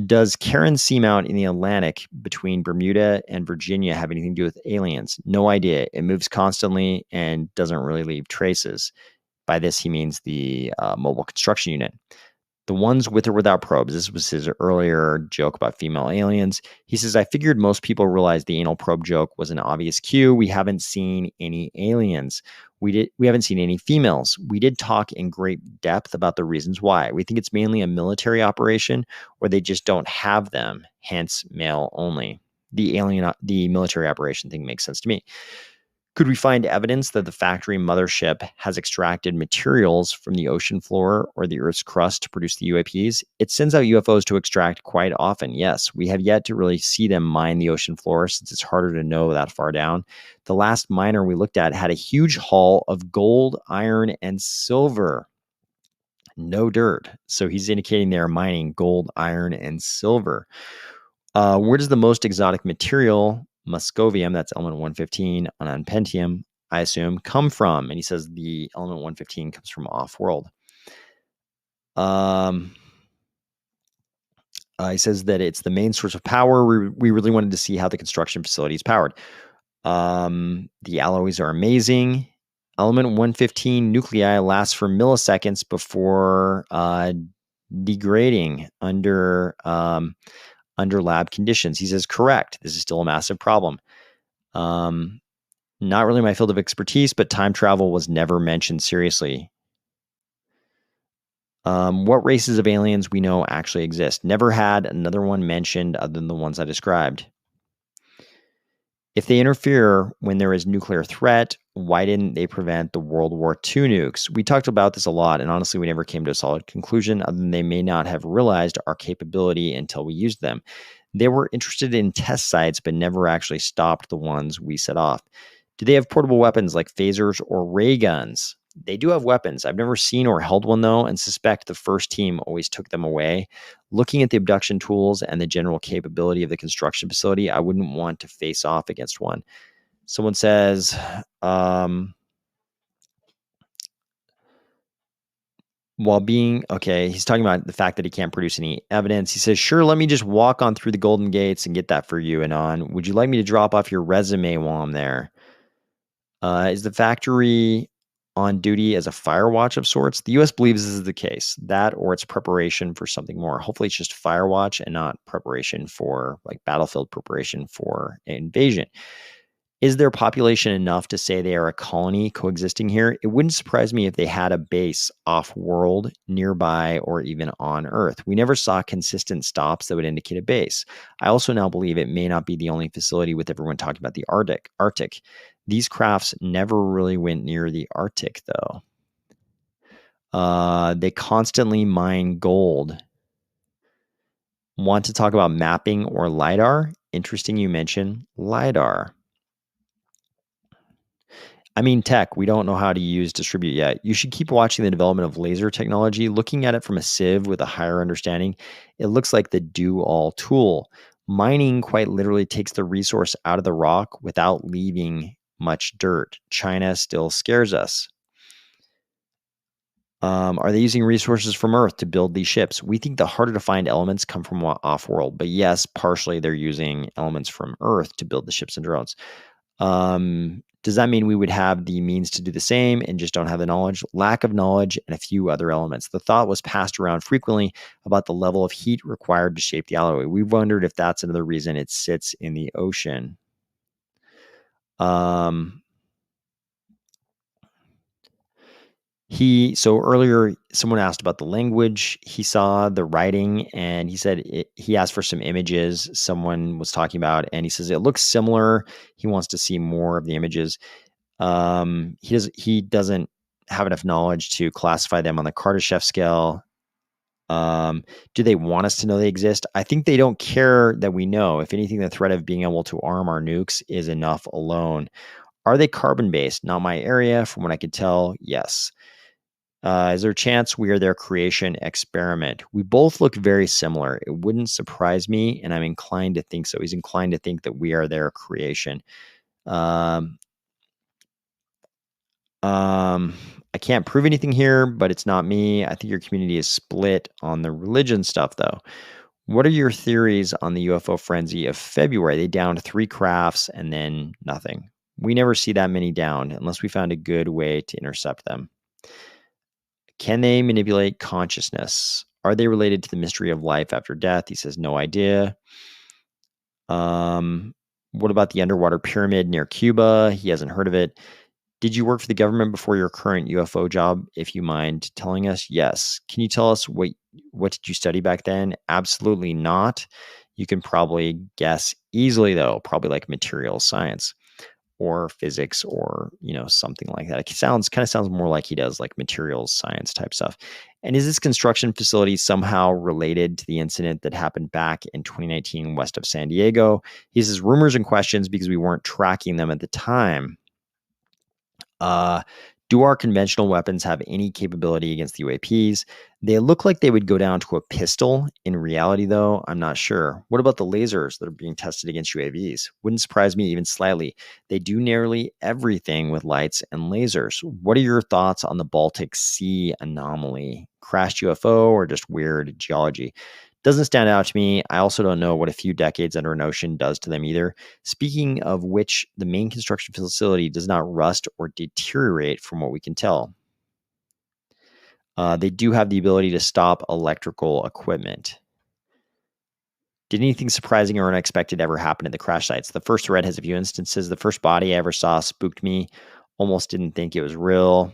Does Karen seamount in the Atlantic between Bermuda and Virginia have anything to do with aliens? No idea. It moves constantly and doesn't really leave traces. By this, he means the mobile construction unit. The ones with or without probes. This was his earlier joke about female aliens. He says, I figured most people realized the anal probe joke was an obvious cue. We haven't seen any aliens. We haven't seen any females. We did talk in great depth about the reasons why. We think it's mainly a military operation or they just don't have them, hence male only. The military operation thing makes sense to me. Could we find evidence that the factory mothership has extracted materials from the ocean floor or the Earth's crust to produce the UAPs? It sends out UFOs to extract quite often. Yes, we have yet to really see them mine the ocean floor since it's harder to know that far down. The last miner we looked at had a huge haul of gold, iron, and silver. No dirt. So he's indicating they're mining gold, iron, and silver. Where does the most exotic material, Muscovium, that's element 115 on Unpentium, I assume, come from? And he says the element 115 comes from off-world. He says that it's the main source of power. We really wanted to see how the construction facility is powered. The alloys are amazing. Element 115 nuclei lasts for milliseconds before degrading under lab conditions. He says, correct. This is still a massive problem. Not really my field of expertise, but time travel was never mentioned seriously. What races of aliens we know actually exist? Never had another one mentioned other than the ones I described. If they interfere when there is nuclear threat, why didn't they prevent the World War II nukes? We talked about this a lot, and honestly, we never came to a solid conclusion other than they may not have realized our capability until we used them. They were interested in test sites, but never actually stopped the ones we set off. Do they have portable weapons like phasers or ray guns? They do have weapons. I've never seen or held one, though, and suspect the first team always took them away. Looking at the abduction tools and the general capability of the construction facility, I wouldn't want to face off against one. Someone says, while being okay, he's talking about the fact that he can't produce any evidence. He says, "Sure, let me just walk on through the Golden Gates and get that for you, Anon. Would you like me to drop off your resume while I'm there? Is the factory on duty as a fire watch of sorts?" The U.S. believes this is the case. That, or it's preparation for something more. Hopefully, it's just fire watch and not preparation for like battlefield preparation for invasion. Is their population enough to say they are a colony coexisting here? It wouldn't surprise me if they had a base off world, nearby, or even on Earth. We never saw consistent stops that would indicate a base. I also now believe it may not be the only facility with everyone talking about the Arctic. These crafts never really went near the Arctic, though. They constantly mine gold. Want to talk about mapping or LiDAR? Interesting you mention LiDAR. I mean, tech, we don't know how to use distribute yet. You should keep watching the development of laser technology, looking at it from a sieve with a higher understanding. It looks like the do all tool. Mining quite literally takes the resource out of the rock without leaving much dirt. China still scares us. Are they using resources from Earth to build these ships? We think the harder to find elements come from off world, but yes, partially they're using elements from Earth to build the ships and drones. Does that mean we would have the means to do the same and just don't have the knowledge? Lack of knowledge and a few other elements. The thought was passed around frequently about the level of heat required to shape the alloy. We've wondered if that's another reason it sits in the ocean. So earlier someone asked about the language. He saw the writing and he said he asked for some images someone was talking about, and he says it looks similar. He wants to see more of the images. He doesn't have enough knowledge to classify them on the Kardashev scale. Do they want us to know they exist? I think they don't care that we know. If anything, the threat of being able to arm our nukes is enough alone. Are they carbon based? Not my area. From what I could tell, yes. Is there a chance we are their creation experiment? We both look very similar. It wouldn't surprise me, and I'm inclined to think so. He's inclined to think that we are their creation. I can't prove anything here, but it's not me. I think your community is split on the religion stuff, though. What are your theories on the UFO frenzy of February? They downed 3 crafts and then nothing. We never see that many down unless we found a good way to intercept them. Can they manipulate consciousness? Are they related to the mystery of life after death? He says, no idea. What about the underwater pyramid near Cuba? He hasn't heard of it. Did you work for the government before your current UFO job? If you mind telling us, yes. Can you tell us what did you study back then? Absolutely not. You can probably guess easily though, probably like materials science or physics or, something like that. It kind of sounds more like he does like materials science type stuff. And is this construction facility somehow related to the incident that happened back in 2019 west of San Diego? He says rumors and questions because we weren't tracking them at the time. Do our conventional weapons have any capability against the UAPs? They look like they would go down to a pistol. In reality, though, I'm not sure. What about the lasers that are being tested against UAVs? Wouldn't surprise me even slightly. They do nearly everything with lights and lasers. What are your thoughts on the Baltic Sea anomaly? Crashed UFO or just weird geology? Doesn't stand out to me. I also don't know what a few decades under an ocean does to them either. Speaking of which, the main construction facility does not rust or deteriorate from what we can tell. They do have the ability to stop electrical equipment. Did anything surprising or unexpected ever happen at the crash sites? The first thread has a few instances. The first body I ever saw spooked me. Almost didn't think it was real.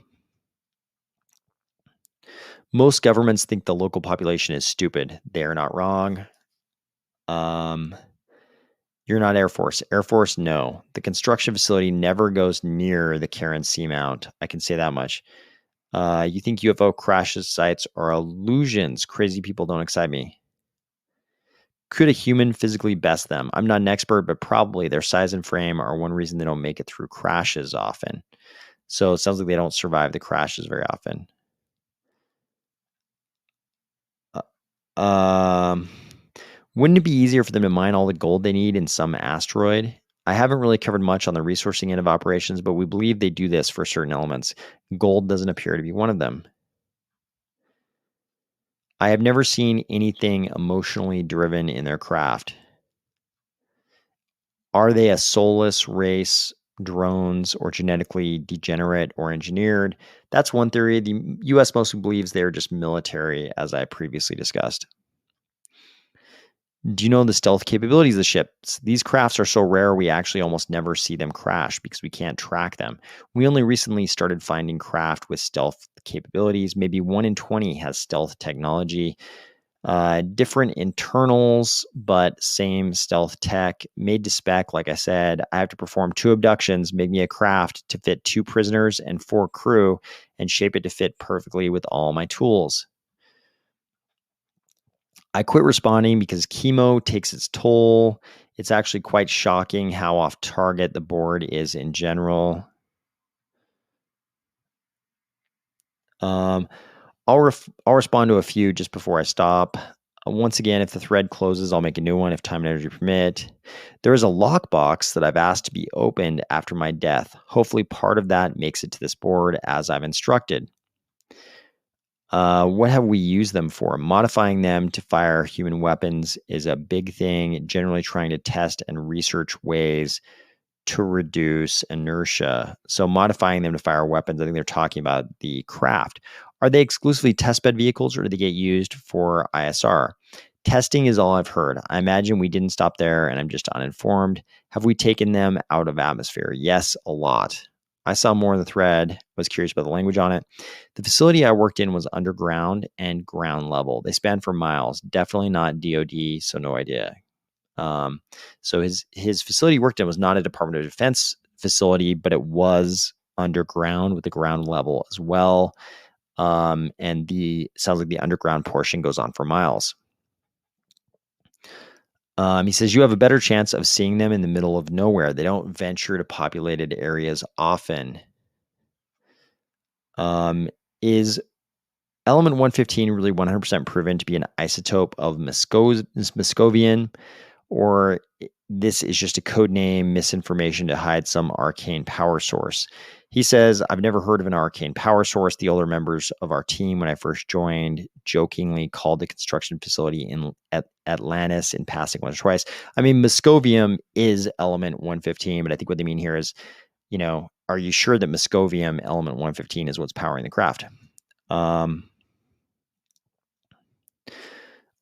Most governments think the local population is stupid. They are not wrong. You're not Air Force. Air Force, no. The construction facility never goes near the Karen Seamount. I can say that much. You think UFO crashes sites are illusions? Crazy people don't excite me. Could a human physically best them? I'm not an expert, but probably their size and frame are one reason they don't make it through crashes often. So it sounds like they don't survive the crashes very often. Wouldn't it be easier for them to mine all the gold they need in some asteroid? I haven't really covered much on the resourcing end of operations, but we believe they do this for certain elements. Gold doesn't appear to be one of them. I have never seen anything emotionally driven in their craft. Are they a soulless race, drones, or genetically degenerate or engineered? That's one theory. The US mostly believes they're just military, as I previously discussed. Do you know the stealth capabilities of the ships? These crafts are so rare we actually almost never see them crash because we can't track them. We only recently started finding craft with stealth capabilities. Maybe 1 in 20 has stealth technology. Different internals, but same stealth tech. Made to spec, like I said. I have to perform 2 abductions, make me a craft to fit 2 prisoners and 4 crew, and shape it to fit perfectly with all my tools. I quit responding because chemo takes its toll. It's actually quite shocking how off target the board is in general. Um, I'll respond to a few just before I stop. Once again, if the thread closes, I'll make a new one if time and energy permit. There is a lockbox that I've asked to be opened after my death. Hopefully, part of that makes it to this board as I've instructed. What have we used them for? Modifying them to fire human weapons is a big thing, generally trying to test and research ways to reduce inertia. So modifying them to fire weapons, I think they're talking about the craft. Are they exclusively testbed vehicles or do they get used for ISR? Testing is all I've heard. I imagine we didn't stop there and I'm just uninformed. Have we taken them out of atmosphere? Yes, a lot. I saw more in the thread, was curious about the language on it. The facility I worked in was underground and ground level. They spanned for miles, definitely not DOD, so no idea. So his facility he worked in was not a Department of Defense facility, but it was underground with the ground level as well. And the sounds like the underground portion goes on for miles. He says you have a better chance of seeing them in the middle of nowhere. They don't venture to populated areas often. Is element 115 really 100% proven to be an isotope of Moscovian, or this is just a code name misinformation to hide some arcane power source? He says, I've never heard of an arcane power source. The older members of our team, when I first joined, jokingly called the construction facility in Atlantis in passing once or twice. I mean, Moscovium is element 115, but I think what they mean here is, are you sure that Moscovium element 115 is what's powering the craft?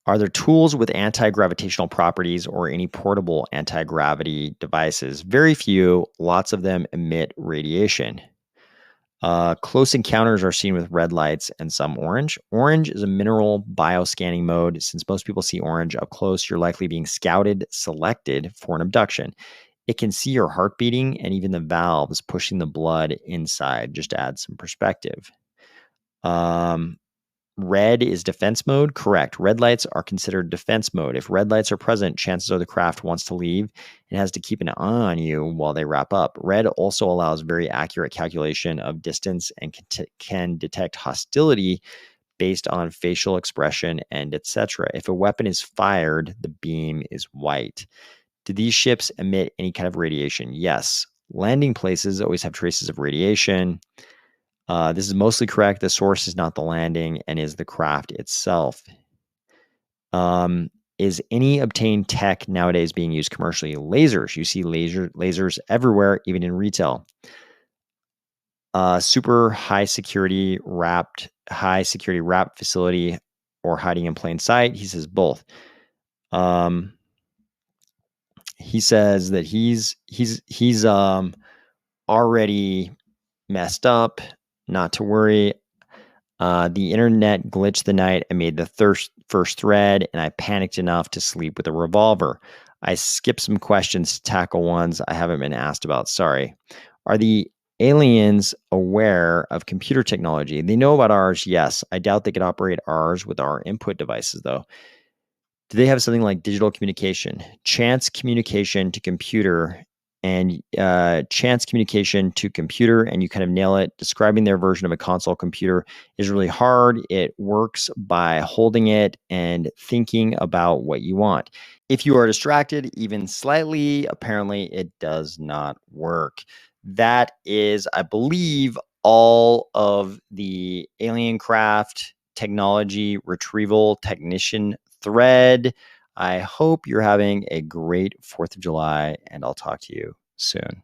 Are there tools with anti-gravitational properties or any portable anti-gravity devices? Very few. Lots of them emit radiation. Close encounters are seen with red lights and some orange. Orange is a mineral bioscanning mode. Since most people see orange up close, you're likely being scouted, selected for an abduction. It can see your heart beating and even the valves pushing the blood inside, just to add some perspective. Red is defense mode. Correct. Red lights are considered defense mode. If red lights are present, chances are the craft wants to leave and has to keep an eye on you while they wrap up. Red also allows very accurate calculation of distance and can detect hostility based on facial expression and etc. If a weapon is fired, the beam is white. Do these ships emit any kind of radiation? Yes. Landing places always have traces of radiation. This is mostly correct. The source is not the landing and is the craft itself. Is any obtained tech nowadays being used commercially? Lasers. You see lasers everywhere, even in retail. Super high security wrapped facility or hiding in plain sight. He says both. He says that he's already messed up. Not to worry. The internet glitched the night I made the first thread, and I panicked enough to sleep with a revolver. I skipped some questions to tackle ones I haven't been asked about. Sorry. Are the aliens aware of computer technology? They know about ours, yes. I doubt they could operate ours with our input devices, though. Do they have something like digital communication? Chance communication to computer and chance communication to computer, and you kind of nail it. Describing their version of a console computer is really hard. It works by holding it and thinking about what you want. If you are distracted even slightly, apparently it does not work. That is, I believe, all of the Aliencraft technology retrieval technician thread. I hope you're having a great 4th of July, and I'll talk to you soon.